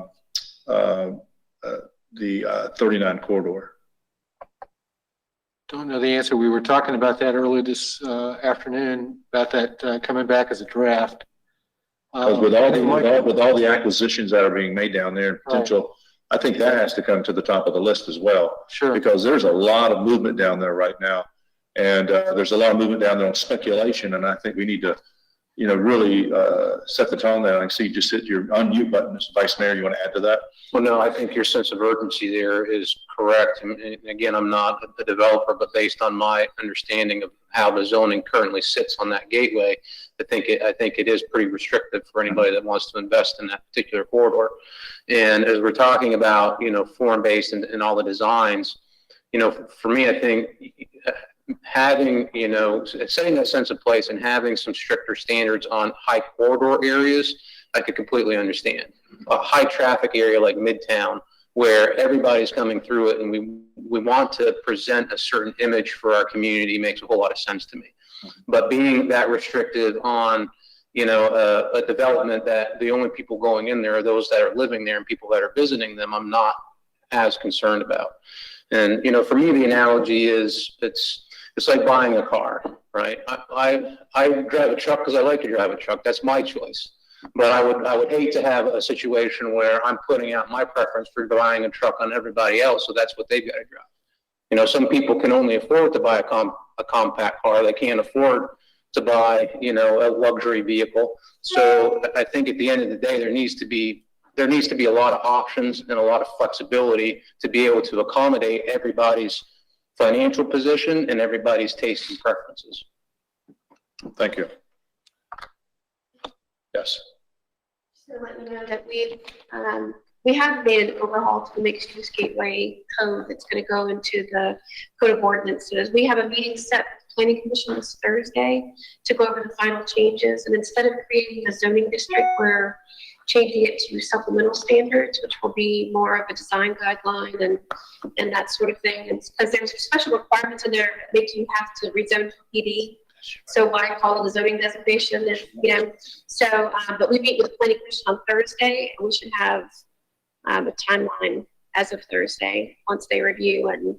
39 corridor? Don't know the answer. We were talking about that earlier this afternoon, about that coming back as a draft. With all the acquisitions that are being made down there, potential, I think that has to come to the top of the list as well. Sure. Because there's a lot of movement down there right now, and there's a lot of movement down there on speculation, and I think we need to, really set the tone there. I see you just hit your unmute button, Mr. Vice Mayor. You want to add to that? Well, no, I think your sense of urgency there is correct. And again, I'm not a developer, but based on my understanding of how the zoning currently sits on that gateway, I think it is pretty restrictive for anybody that wants to invest in that particular corridor. And as we're talking about, form-based and all the designs, for me, I think having, setting that sense of place and having some stricter standards on high corridor areas, I could completely understand. A high traffic area like Midtown, where everybody's coming through it and we want to present a certain image for our community, makes a whole lot of sense to me. But being that restrictive on, a development that the only people going in there are those that are living there and people that are visiting them, I'm not as concerned about. And, for me, the analogy is it's like buying a car, right? I drive a truck because I like to drive a truck. That's my choice. But I would hate to have a situation where I'm putting out my preference for buying a truck on everybody else, so that's what they've got to drive. Some people can only afford to buy a compact car. They can't afford to buy, a luxury vehicle. So I think at the end of the day, there needs to be a lot of options and a lot of flexibility to be able to accommodate everybody's financial position and everybody's tastes and preferences. Thank you. Yes. So let you know that we have made an overhaul to the mixed use gateway code that's going to go into the code of ordinances. We have a meeting set with the Planning Commission this Thursday to go over the final changes. And instead of creating a zoning district, we're changing it to supplemental standards, which will be more of a design guideline and that sort of thing. And because there's special requirements in there that make you have to rezone for PD. So what I call it a zoning designation is, but we meet with the Planning Commission on Thursday, and we should have a timeline as of Thursday once they review and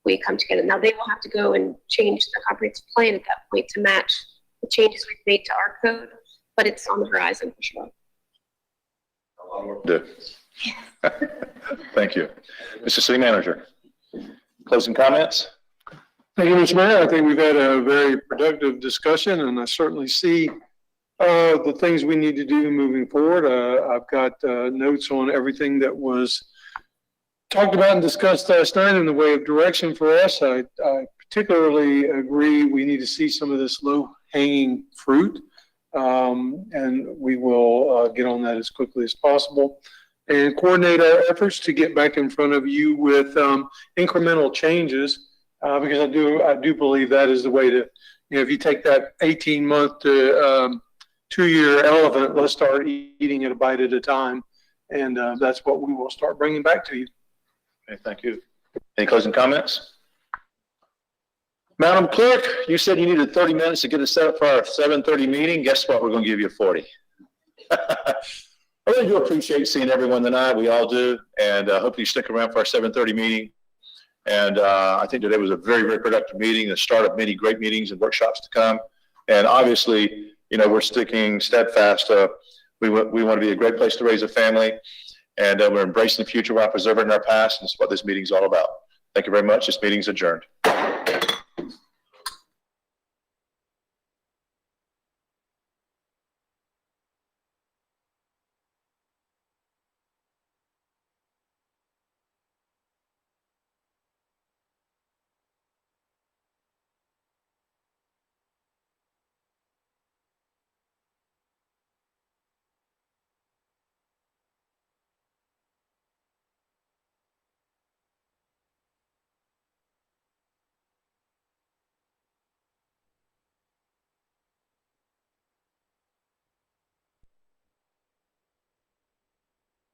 we come together. Now they will have to go and change the comprehensive plan at that point to match the changes we've made to our code, but it's on the horizon for sure. Thank you. Mr. City Manager, closing comments? Thank you, Mr. Mayor. I think we've had a very productive discussion, and I certainly see the things we need to do moving forward. I've got notes on everything that was talked about and discussed last night in the way of direction for us. I particularly agree we need to see some of this low-hanging fruit, and we will get on that as quickly as possible and coordinate our efforts to get back in front of you with incremental changes. Because I do believe that is the way to, if you take that 18-month to 2-year elephant, let's start eating it a bite at a time. And that's what we will start bringing back to you. Okay, thank you. Any closing comments? Madam Clerk, you said you needed 30 minutes to get us set up for our 7:30 meeting. Guess what? We're going to give you 40. I really do appreciate seeing everyone tonight. We all do. And hope you stick around for our 7:30 meeting. And I think today was a very, very productive meeting, the start of many great meetings and workshops to come. And obviously, we're sticking steadfast. We want to be a great place to raise a family, and we're embracing the future while preserving our past. And that's what this meeting is all about. Thank you very much. This meeting is adjourned.